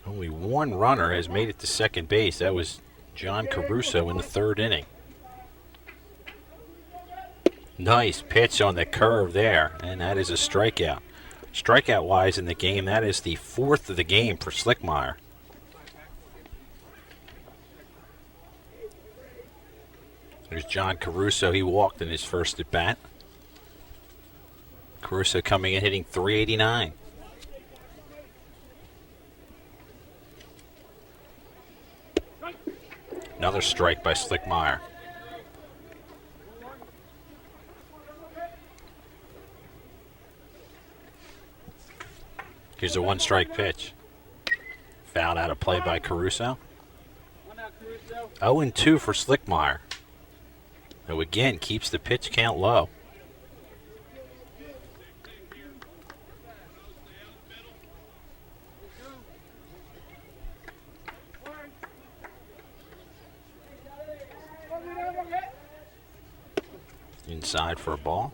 Only 1 runner has made it to second base. That was John Caruso in the 3rd inning. Nice pitch on the curve there, and that is a strikeout. Strikeout-wise in the game, that is the 4th of the game for Slickmeyer. There's John Caruso. He walked in his first at-bat. Caruso coming in hitting .389. Another strike by Slickmeyer. Here's a 1-strike pitch. Fouled out of play by Caruso. 0-2 for Slickmeyer, who again keeps the pitch count low. Inside for a ball.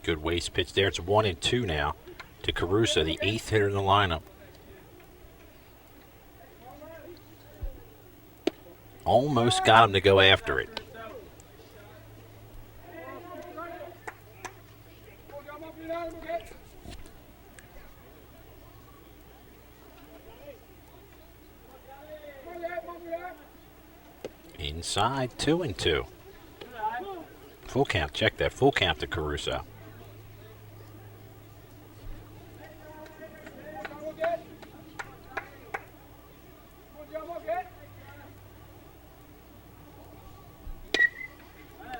Good waste pitch there. It's 1-2 now to Caruso, the 8th hitter in the lineup. Almost got him to go after it. Inside, 2-2. Full count, check that. Full count to Caruso.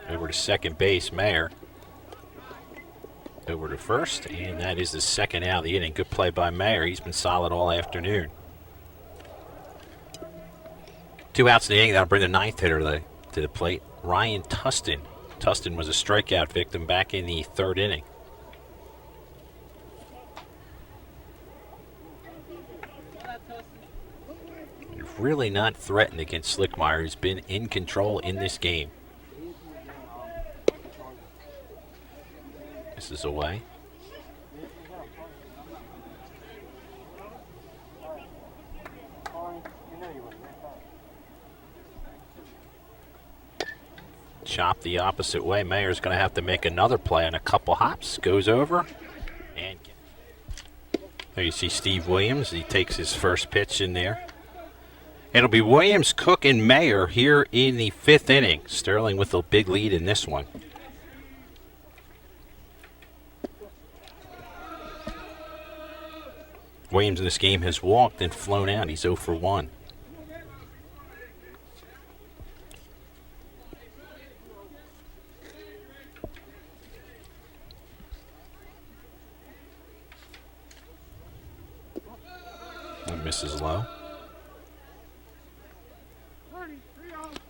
Over to second base, Meyer. Over to first, and that is the 2nd out of the inning. Good play by Meyer. He's been solid all afternoon. 2 outs in the inning. That'll bring the 9th hitter to the plate, Ryan Tustin. Tustin was a strikeout victim back in the 3rd inning. Really not threatened against Slickmeyer, who's been in control in this game. This is away. Chop the opposite way. Mayer's going to have to make another play on a couple hops. Goes over. And there you see Steve Williams. He takes his first pitch in there. It'll be Williams, Cook, and Meyer here in the 5th inning. Sterling with a big lead in this one. Williams in this game has walked and flown out. He's 0 for 1. That misses low.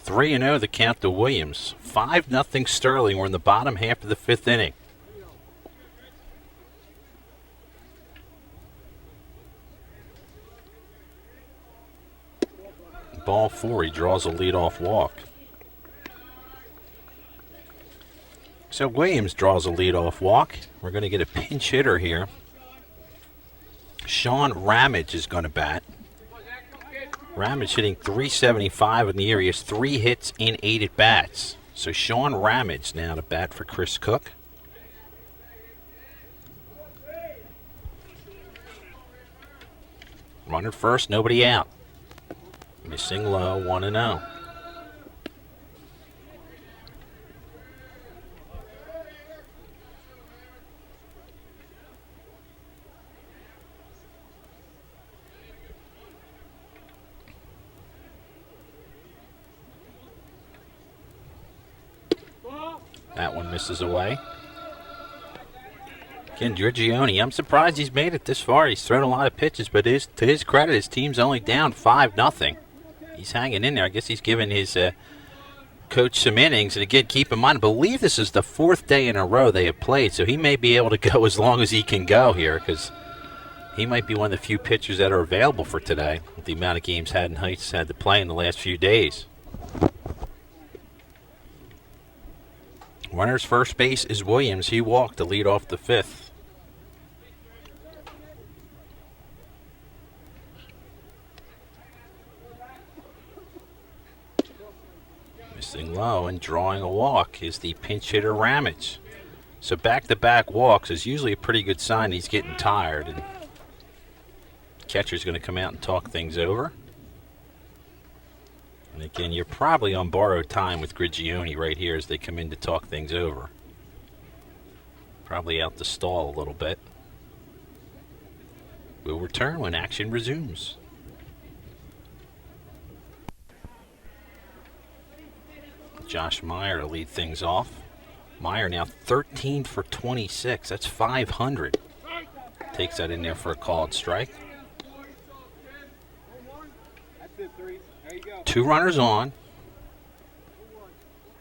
3-0 the count to Williams. 5-0 Sterling. We're in the bottom half of the 5th inning. ball 4. He draws a leadoff walk. So Williams draws a leadoff walk. We're going to get a pinch hitter here. Sean Ramage is going to bat. Ramage hitting .375 in the year. He has 3 hits in 8 at-bats. So Sean Ramage now to bat for Chris Cook. Runner first, nobody out. Missing low, 1-0. That one misses away. Again, Giorgione, I'm surprised he's made it this far. He's thrown a lot of pitches, but to his credit, his team's only down 5-0. He's hanging in there. I guess he's giving his coach some innings. And again, keep in mind, I believe this is the 4th day in a row they have played, so he may be able to go as long as he can go here, because he might be one of the few pitchers that are available for today with the amount of games Haddon Hts had to play in the last few days. Runner's first base is Williams. He walked to lead off the 5th. Missing low and drawing a walk is the pinch hitter Ramage. So back-to-back walks is usually a pretty good sign he's getting tired. And the catcher's going to come out and talk things over. And again, you're probably on borrowed time with Grigioni right here as they come in to talk things over. Probably out to stall a little bit. We'll return when action resumes. Josh Meyer to lead things off. Meyer now 13 for 26. That's 500. Takes that in there for a called strike. 2 runners on.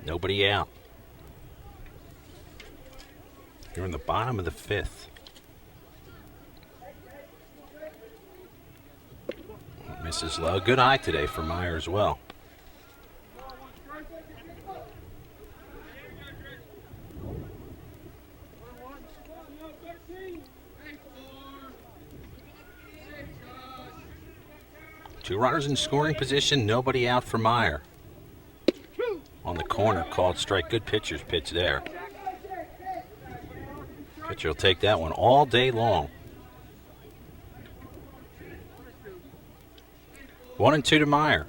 Nobody out. You're in the bottom of the 5th. Misses low. Good eye today for Meyer as well. Two runners in scoring position, nobody out for Meyer. On the corner, called strike. Good pitcher's pitch there. Pitcher will take that one all day long. 1-2 to Meyer.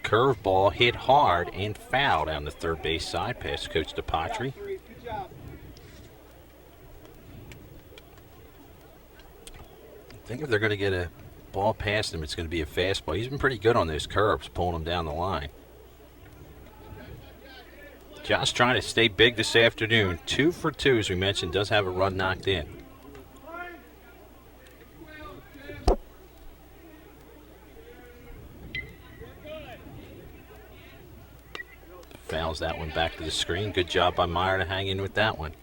Curveball hit hard and foul down the third base side past Coach DePatri. I think if they're going to get a ball past him, it's going to be a fastball. He's been pretty good on those curves, pulling them down the line. Josh trying to stay big this afternoon. 2 for 2, as we mentioned, does have a run knocked in. Fouls that one back to the screen. Good job by Meyer to hang in with that one.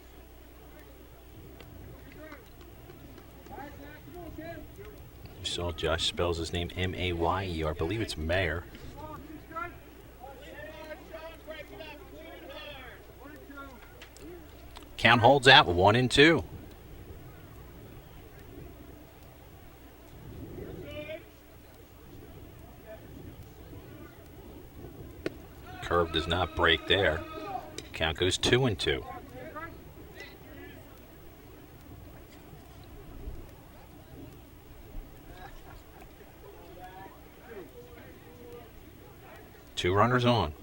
You saw Josh spells his name M-A-Y-E-R. I believe it's Meyer. Count holds out, 1-2. Curve does not break there. Count goes 2-2. Two runners on.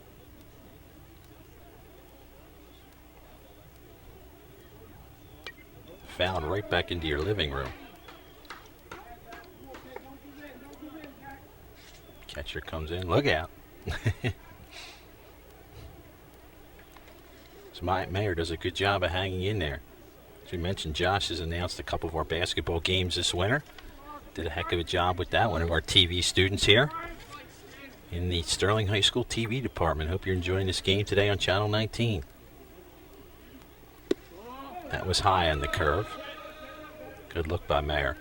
Fouled right back into your living room. Catcher comes in. Look out. So Meyer does a good job of hanging in there. As we mentioned, Josh has announced a couple of our basketball games this winter. Did a heck of a job with that. One of our TV students here in the Sterling High School TV department. Hope you're enjoying this game today on Channel 19. That was high on the curve. Good look by Meyer.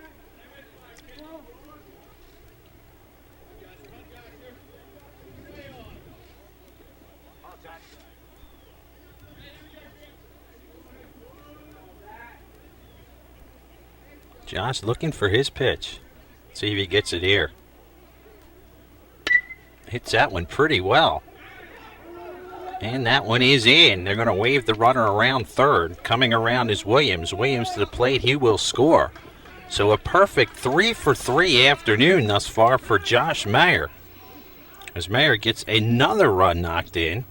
Josh looking for his pitch. See if he gets it here. Hits that one pretty well. And that one is in. They're going to wave the runner around third. Coming around is Williams. Williams to the plate. He will score. So a perfect 3-for-3 afternoon thus far for Josh Meyer. As Meyer gets another run knocked in.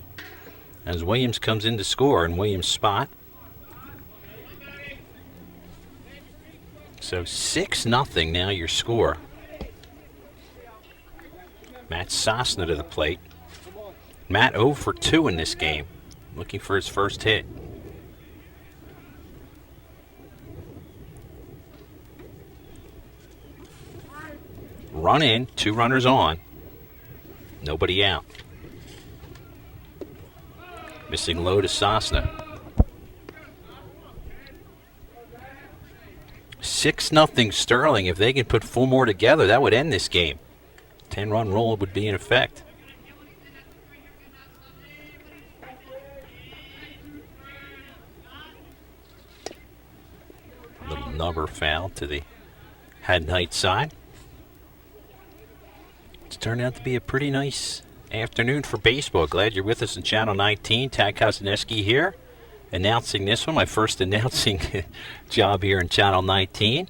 As Williams comes in to score in Williams' spot. So 6-0 now your score. Matt Sosna to the plate. Matt 0 for 2 in this game. Looking for his first hit. Run in, 2 runners on. Nobody out. Missing low to Sosna. 6-0 Sterling. If they can put 4 more together, that would end this game. 10-run roll would be in effect. Little nubber foul to the Haddon Hts side. It's turned out to be a pretty nice afternoon for baseball. Glad you're with us on Channel 19. Tad Kozineski here, announcing this one. My first announcing job here in Channel 19.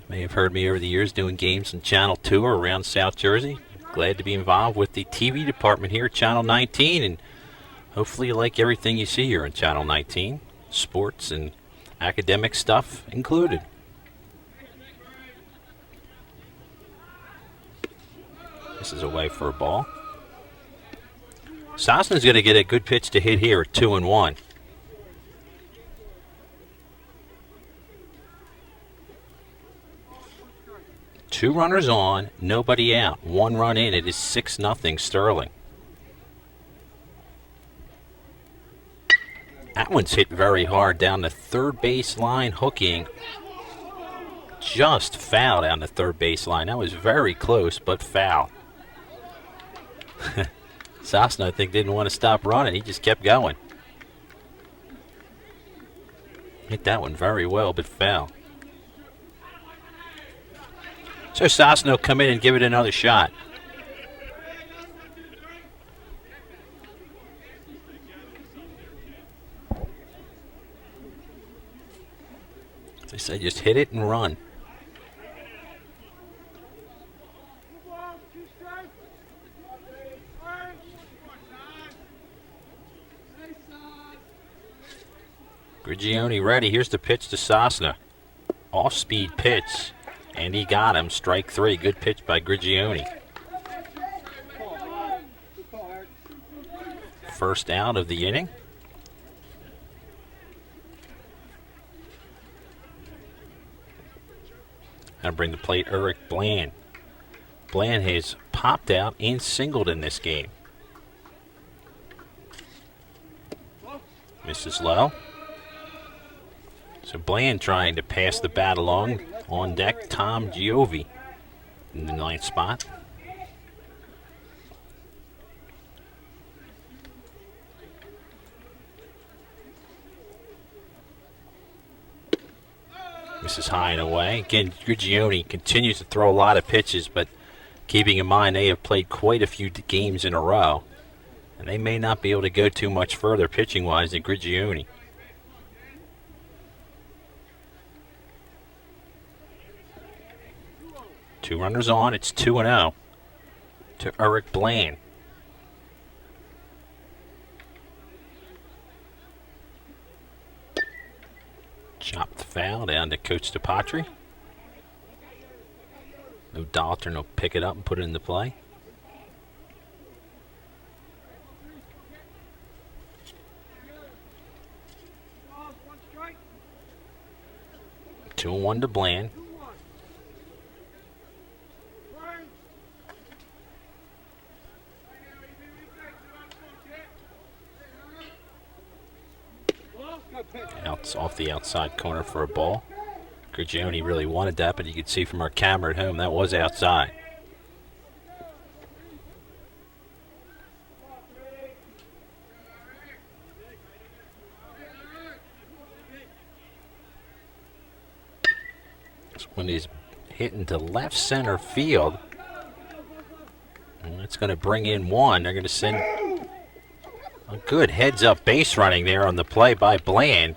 May have heard me over the years doing games on Channel 2 or around South Jersey. Glad to be involved with the TV department here at Channel 19, and hopefully you like everything you see here on Channel 19. Sports and academic stuff included. This is away for a ball. Sosna's going to get a good pitch to hit here at 2-1. Two runners on, nobody out. 1 run in. It is 6-0 Sterling. That one's hit very hard down the third base line, hooking. Just foul down the third base line. That was very close, but foul. Sosna, I think, didn't want to stop running. He just kept going. Hit that one very well, but foul. So Sosna will come in and give it another shot. As I said, just hit it and run. Grigioni ready. Here's the pitch to Sosna. Off-speed pitch. And he got him. Strike 3. Good pitch by Grigioni. First out of the inning. Now bring the plate Eric Bland. Bland has popped out and singled in this game. Misses low. So Bland trying to pass the bat along. On deck, Tom Giovi in the 9th spot. This is high and away. Again, Grigioni continues to throw a lot of pitches, but keeping in mind they have played quite a few games in a row, and they may not be able to go too much further pitching-wise than Grigioni. Two runners on. It's 2-0 to Eric Bland. Chopped foul down to Coach DePatri. No Dalton will pick it up and put it into play. Two and 1 to Bland. Out off the outside corner for a ball. Grigioni really wanted that, but you could see from our camera at home that was outside. This one is hitting to left center field. And that's going to bring in one. They're going to send a good heads-up base running there on the play by Bland.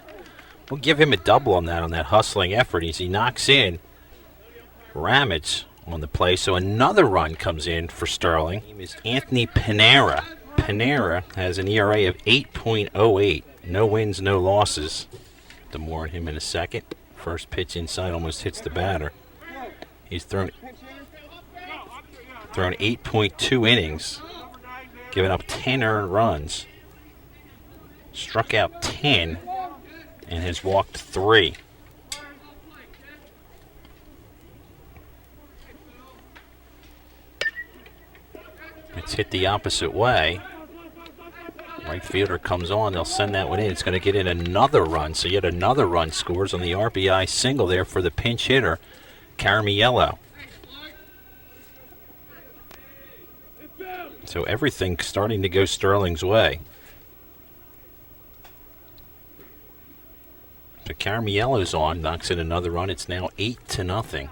We'll give him a double on that hustling effort as he knocks in Ramage on the play. So another run comes in for Sterling. His name is Anthony Panera. Panera has an ERA of 8.08. No wins, no losses. The more on him in a second. First pitch inside almost hits the batter. He's thrown 8.2 innings, given up 10 earned runs, struck out 10, and has walked 3. It's hit the opposite way. Right fielder comes on. They'll send that one in. It's going to get in another run. So yet another run scores on the RBI single there for the pinch hitter, Carmiello. So everything starting to go Sterling's way. So Carmiello's on, knocks in another run. It's now 8-0.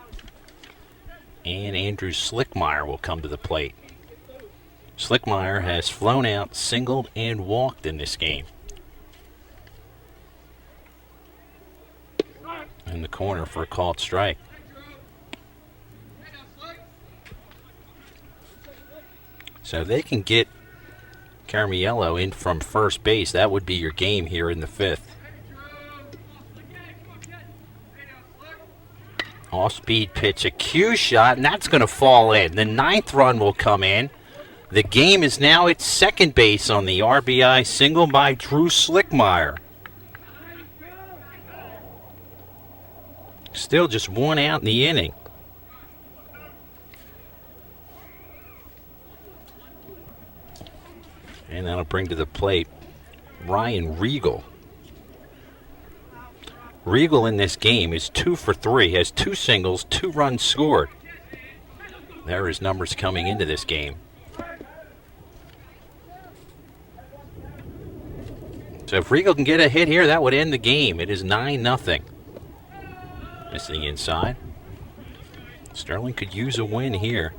And Andrew Slickmeyer will come to the plate. Slickmeyer has flown out, singled, and walked in this game. In the corner for a called strike. So if they can get Carmiello in from first base, that would be your game here in the 5th. Off-speed pitch, a cue shot, and that's going to fall in. The 9th run will come in. The game is now at second base on the RBI single by Drew Slickmeyer. Still just one out in the inning. And that'll bring to the plate Ryan Regal. Regal in this game is 2 for 3, has 2 singles, 2 runs scored. There are his numbers coming into this game. So if Regal can get a hit here, that would end the game. It is 9-0. Missing inside. Sterling could use a win here.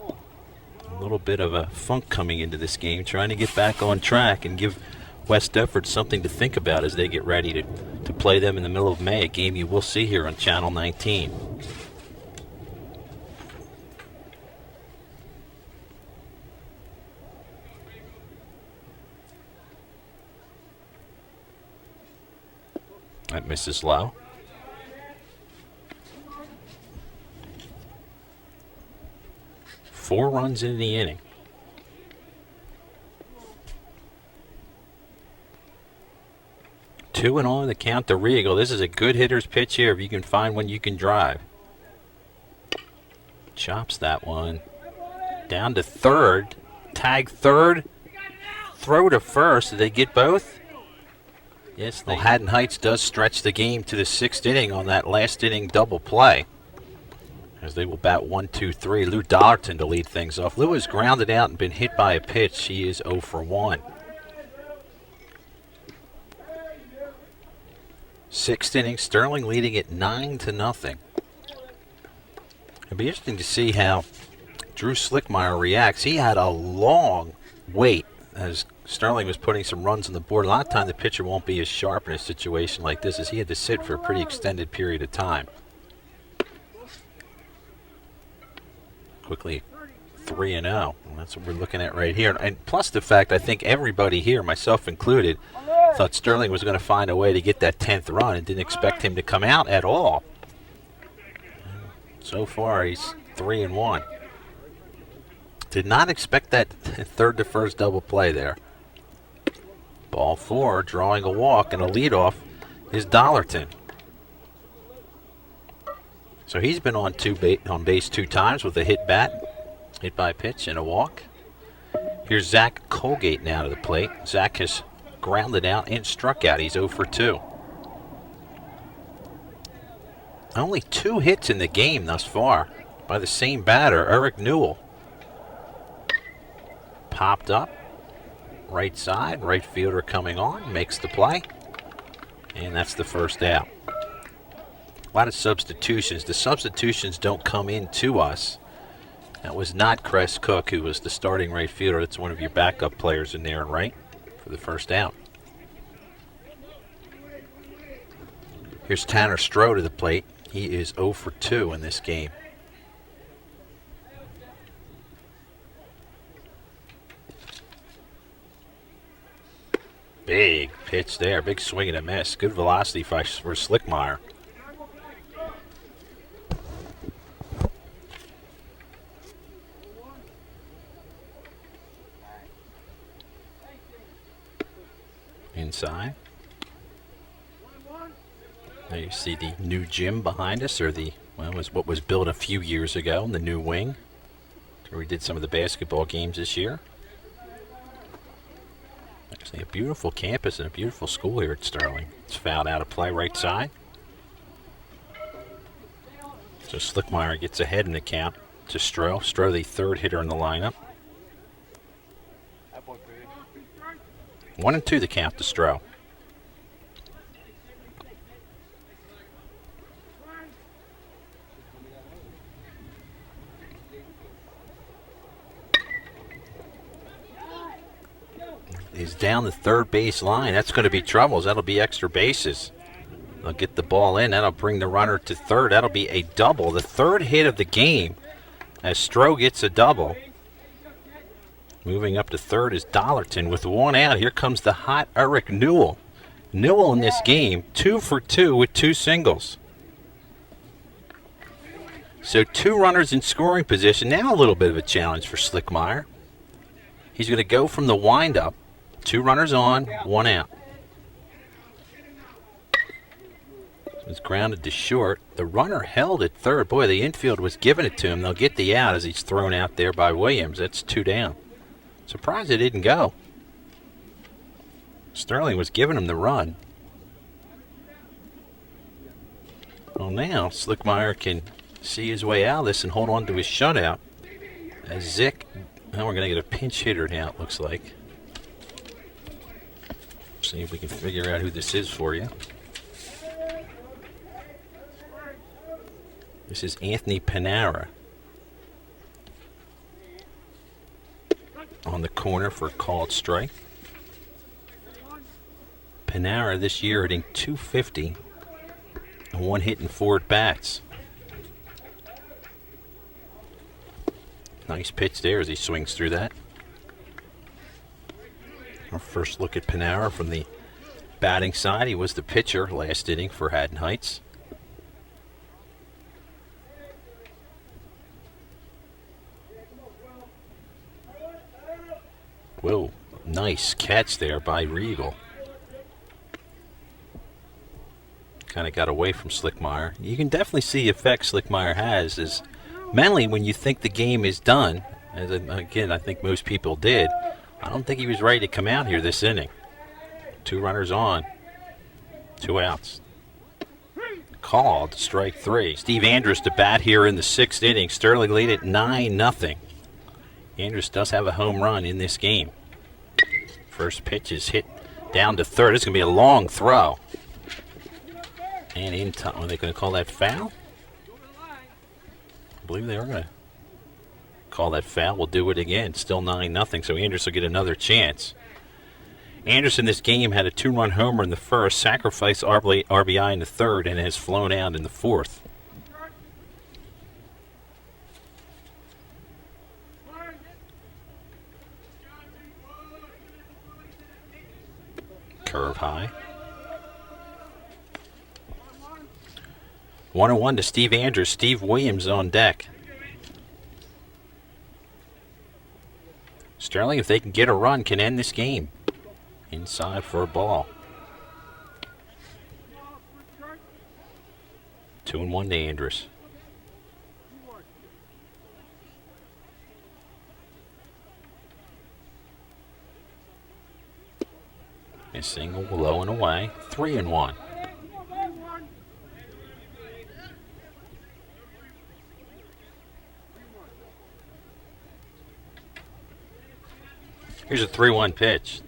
A little bit of a funk coming into this game, trying to get back on track and give West Deptford something to think about as they get ready to play them in the middle of May, a game you will see here on Channel 19. That misses low. Four runs in the inning. Two and on the count to Regal. This is a good hitter's pitch here if you can find one you can drive. Chops that one. Down to third. Tag third. Throw to first. Did they get both? Yes, well, Haddon Heights does stretch the game to the 6th inning on that last inning double play. As they will bat 1-2-3. Lou Dollarton to lead things off. Lou has grounded out and been hit by a pitch. He is 0 for 1. 6th inning, Sterling leading at 9-0. It'll be interesting to see how Drew Slickmeyer reacts. He had a long wait as Sterling was putting some runs on the board. A lot of time the pitcher won't be as sharp in a situation like this as he had to sit for a pretty extended period of time. Quickly 3-0. That's what we're looking at right here. And plus the fact I think everybody here, myself included, thought Sterling was going to find a way to get that 10th run and didn't expect him to come out at all. So far he's 3-1. Did not expect that third to first double play there. Ball 4, drawing a walk and a leadoff is Dollarton. So he's been on base 2 times with a hit by pitch and a walk. Here's Zach Colgate now to the plate. Zach has grounded out and struck out. He's 0 for 2. Only 2 hits in the game thus far by the same batter, Newell. Popped up, right side, right fielder coming on, makes the play, and that's the first out. A lot of substitutions. The substitutions don't come in to us. That was not Cress Cook, who was the starting right fielder. That's one of your backup players in there, right, for the first out. Here's Tanner Stroh to the plate. He is 0 for 2 in this game. Big pitch there. Big swing and a miss. Good velocity for Slickmeyer. Inside. There you see the new gym behind us, or what was built a few years ago, the new wing, where we did some of the basketball games this year. Actually, a beautiful campus and a beautiful school here at Sterling. It's fouled out of play right side. So Slickmeyer gets ahead in the count to Stroh. Stroh, the third hitter in the lineup. 1-2 the count to Stroh. He's down the third base line. That's going to be troubles. That'll be extra bases. They'll get the ball in. That'll bring the runner to third. That'll be a double. The third hit of the game as Stroh gets a double. Moving up to third is Dollarton with 1 out. Here comes the hot Newell. Newell in this game, 2 for 2 with 2 singles. So 2 runners in scoring position. Now a little bit of a challenge for Slickmeyer. He's going to go from the windup. 2 runners on, 1 out. So it's grounded to short. The runner held at third. Boy, the infield was giving it to him. They'll get the out as he's thrown out there by Williams. That's 2 down. Surprised it didn't go. Sterling was giving him the run. Well, now Slickmeyer can see his way out of this and hold on to his shutout. As Zick, now we're going to get a pinch hitter now, it looks like. See if we can figure out who this is for you. This is Anthony Panara. On the corner for a called strike. Panara this year hitting .250 and 1 hit and 4 at bats. Nice pitch there as he swings through that. Our first look at Panara from the batting side. He was the pitcher last inning for Haddon Heights. Whoa, nice catch there by Regal. Kind of got away from Slickmeyer. You can definitely see the effect Slickmeyer has is mentally when you think the game is done, as again I think most people did, I don't think he was ready to come out here this inning. 2 runners on, 2 outs. Called, strike 3. Steve Andrus to bat here in the 6th inning. Sterling lead at 9-0. Andrus does have a home run in this game. First pitch is hit down to third. It's going to be a long throw. And in time, are they going to call that foul? I believe they are going to call that foul. We'll do it again. Still 9-0, so Andrus will get another chance. Andrus in this game had a 2-run homer in the first, sacrificed RBI in the third, and has flown out in the fourth. Curve high. 1-1 to Steve Andrus. Steve Williams on deck. Sterling, if they can get a run, can end this game. Inside for a ball. 2-1 to Andrus. A single low and away. 3-1. Here's a 3-1 pitch.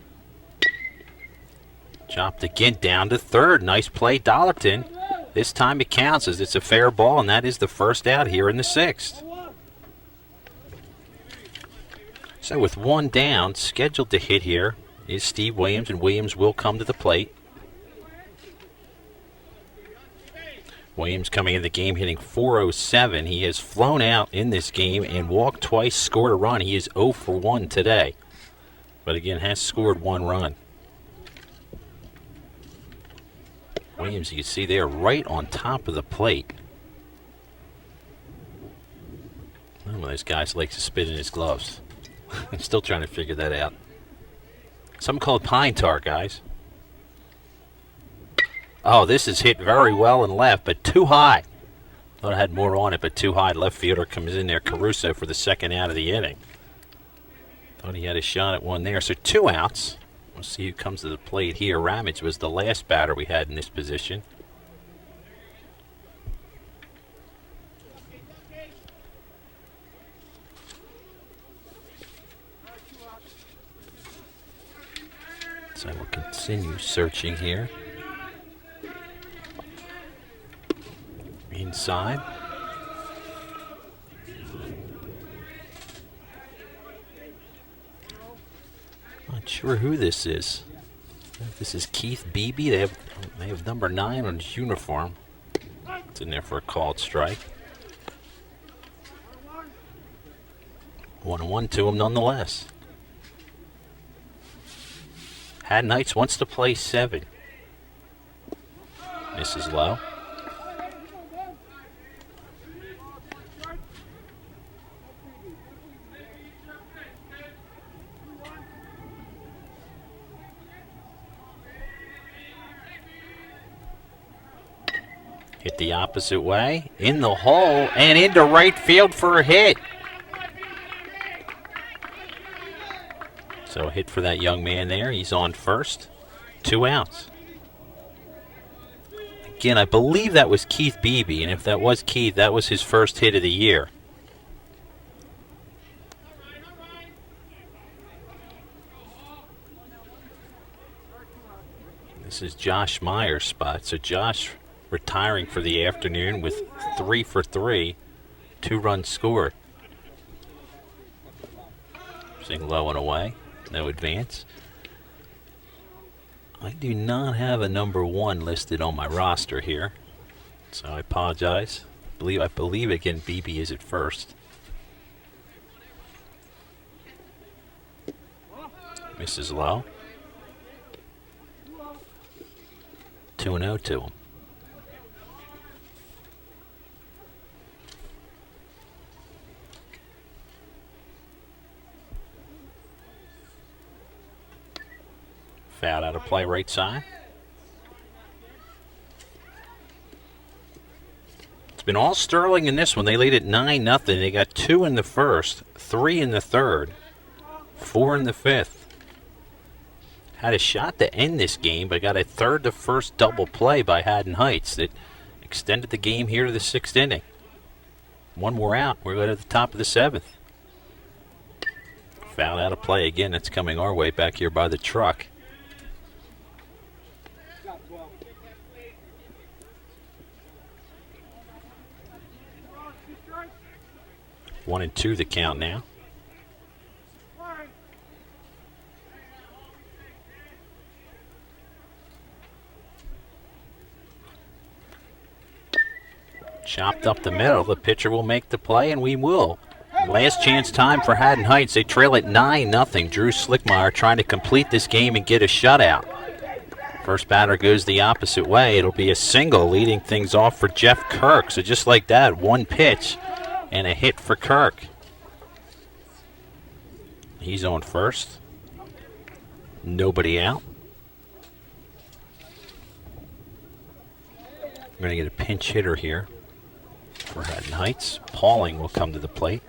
Chopped again down to third. Nice play, Dollarton. This time it counts as it's a fair ball, and that is the first out here in the 6th. So with one down, scheduled to hit here is Steve Williams, and Williams will come to the plate. Williams coming in the game hitting .407. He has flown out in this game and walked twice, scored a run. He is 0 for 1 today, but again has scored 1 run. Williams, you can see there right on top of the plate. One of those guys likes to spit in his gloves. I'm still trying to figure that out. Some call it pine tar, guys. Oh, this is hit very well and left, but too high. Thought I had more on it, but too high. Left fielder comes in there, Caruso, for the second out of the inning. Thought he had a shot at one there. So 2 outs. We'll see who comes to the plate here. Ramage was the last batter we had in this position. So we'll continue searching here. Inside. Not sure who this is. This is Keith Beebe. They have number 9 on his uniform. It's in there for a called strike. 1-1 to him nonetheless. Haddon Hts wants to play 7. Misses low. Hit the opposite way, in the hole, and into right field for a hit. So a hit for that young man there. He's on first. 2 outs. Again, I believe that was Keith Beebe, and if that was Keith, that was his first hit of the year. This is Josh Meyer's spot. So Josh retiring for the afternoon with 3 for 3, 2 runs scored. Sing low and away, no advance. I do not have a number 1 listed on my roster here, so I apologize. I believe again Beebe is at first. Misses low. 2-0 to him. Foul out of play right side. It's been all Sterling in this one. They lead at 9-0. They got 2 in the first, 3 in the third, 4 in the fifth. Had a shot to end this game, but got a third to first double play by Haddon Hts that extended the game here to the 6th inning. 1 more out. We're going to the top of the 7th. Foul out of play again. That's coming our way back here by the truck. One and 2 the count now. Chopped up the middle. The pitcher will make the play, and we will. Last chance time for Haddon Hts. They trail at 9-0. Drew Slickmeyer trying to complete this game and get a shutout. First batter goes the opposite way. It'll be a single leading things off for Jeff Kirk. So just like that, 1 pitch and a hit for Kirk. He's on first. Nobody out. We're going to get a pinch hitter here for Haddon Hts. Pauling will come to the plate.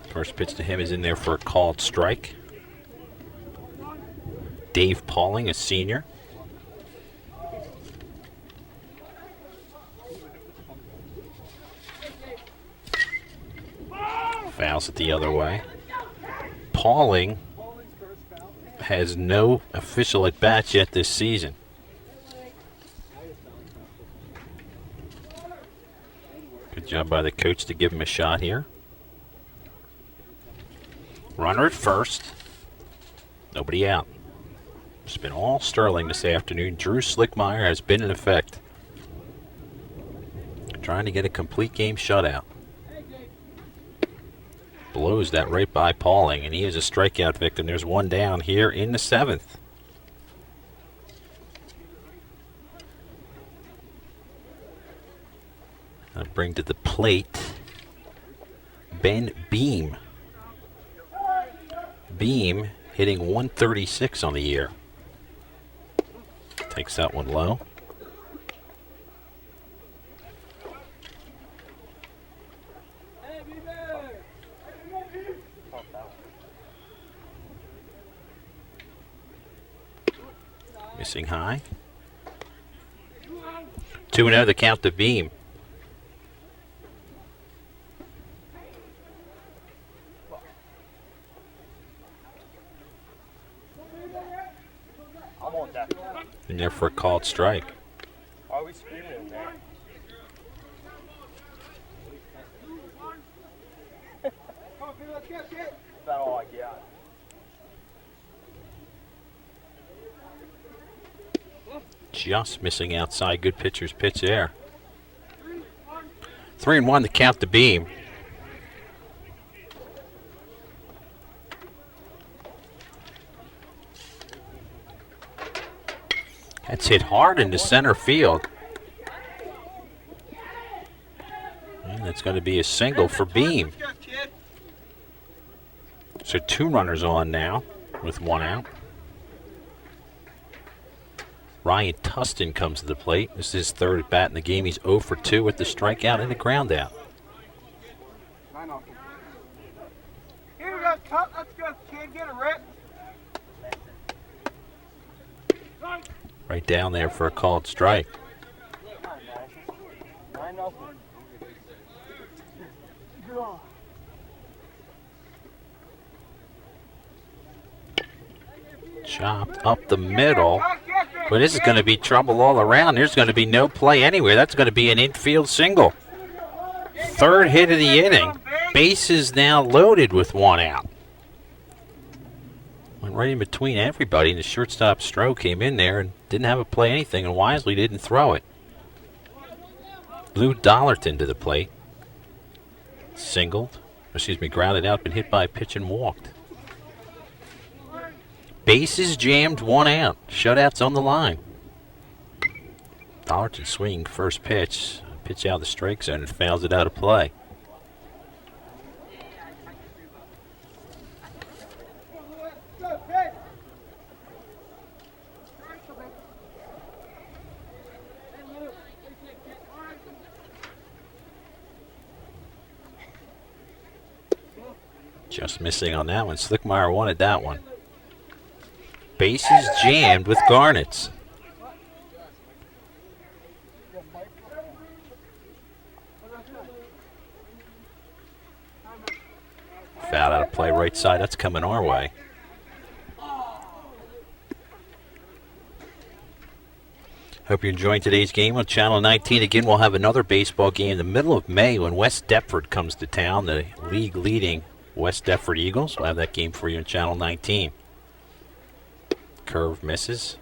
First pitch to him is in there for a called strike. Dave Pauling, a senior. fouls it the other way. Pauling has no official at-bats yet this season. Good job by the coach to give him a shot here. Runner at first. Nobody out. It's been all Sterling this afternoon. Drew Slickmeyer has been in effect. Trying to get a complete game shutout. Blows that right by Pauling, and he is a strikeout victim. There's one down here in the 7th. I bring to the plate Ben Beam. Beam hitting 136 on the year. Takes that one low. Missing high. 2-0 the count to Beam. In there for a called strike. Are we screaming in there? That's all I got. Just missing outside. Good pitcher's pitch there. 3-1 to count the Beam. That's hit hard into center field. And that's going to be a single for Beam. So 2 runners on now with 1 out. Ryan Tustin comes to the plate. This is his 3rd at bat in the game. He's 0 for 2 with the strikeout and the ground out. Here we go, cut. Let's go, kid. Get a rip. Right down there for a called strike. Chopped up the middle. But this is going to be trouble all around. There's going to be no play anywhere. That's going to be an infield single. 3rd hit of the inning. Bases now loaded with 1 out. Went right in between everybody, and the shortstop Stroh came in there and didn't have a play anything, and wisely didn't throw it. Lou Dollarton to the plate. Grounded out, been hit by a pitch and walked. Bases jammed, 1 out. Shutouts on the line. Dollarton swinging first pitch. Pitch out of the strike zone and fouls it out of play. Just missing on that one. Slickmeyer wanted that one. Bases jammed with Garnets. Foul out of play right side. That's coming our way. Hope you're enjoying today's game on Channel 19. Again, we'll have another baseball game in the middle of May when West Deptford comes to town, the league-leading West Deptford Eagles. We'll have that game for you on Channel 19. Curve misses.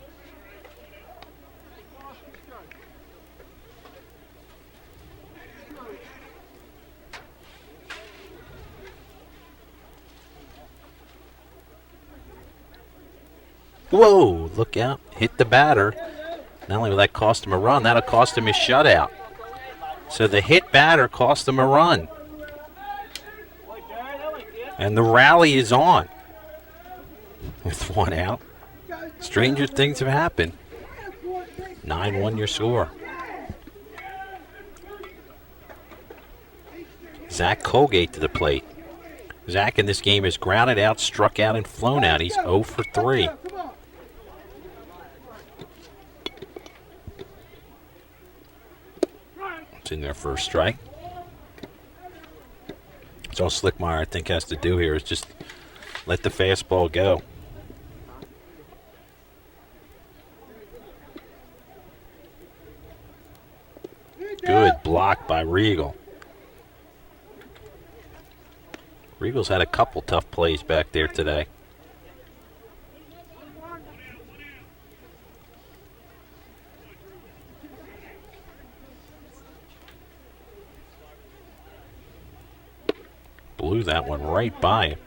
Whoa, look out. Hit the batter. Not only will that cost him a run, that'll cost him his shutout. So the hit batter cost him a run. And the rally is on. With 1 out. Stranger things have happened. 9-1 your score. Zach Colgate to the plate. Zach in this game is grounded out, struck out, and flown out. He's 0 for 3. It's in there for a strike. That's all Slickmeyer, I think, has to do here is just let the fastball go. Good block by Regal. Regal's had a couple tough plays back there today. Blew that one right by him.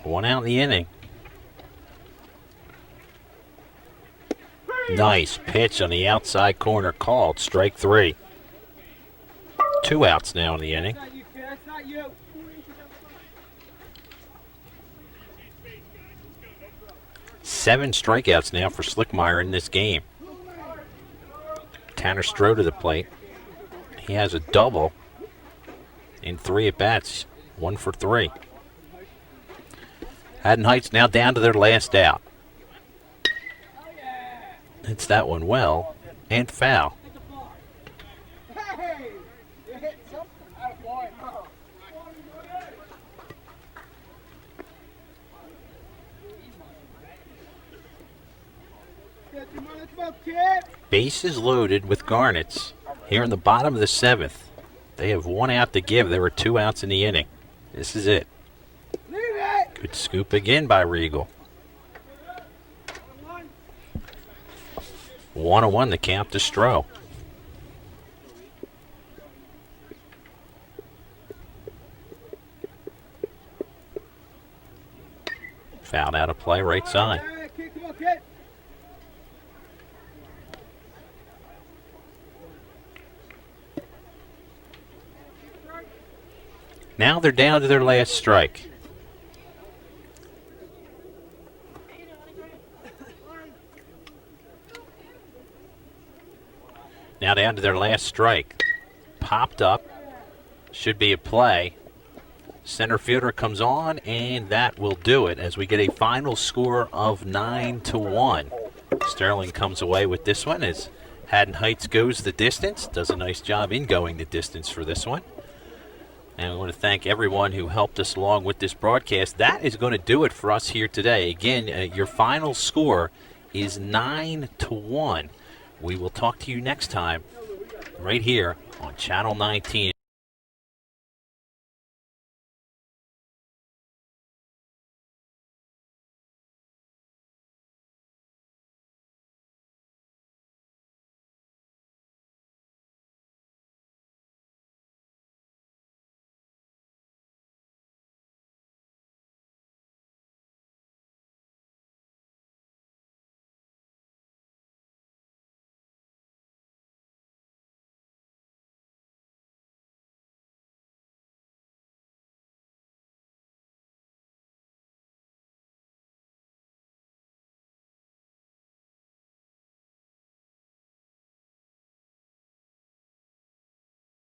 One out in the inning. Nice pitch on the outside corner called. Strike 3. 2 outs now in the inning. That's not you. 7 strikeouts now for Slickmeyer in this game. Tanner Stroh to the plate. He has a double in 3 at-bats. 1 for 3. Haddon Hts now down to their last out. Hits that one well and foul. Hey! You hit something. Attaboy. Bases loaded with Garnets here in the bottom of the 7th. They have 1 out to give. There were 2 outs in the inning. This is it. Leave it! Good scoop again by Regal. 1-1 the count to Stroh. Fouled out of play right side. Now they're down to their last strike. Now down to their last strike. Popped up. Should be a play. Center fielder comes on, and that will do it as we get a final score of 9-1. Sterling comes away with this one as Haddon Hts goes the distance. Does a nice job in going the distance for this one. And I want to thank everyone who helped us along with this broadcast. That is going to do it for us here today. Again, your final score is 9-1. We will talk to you next time right here on Channel 19.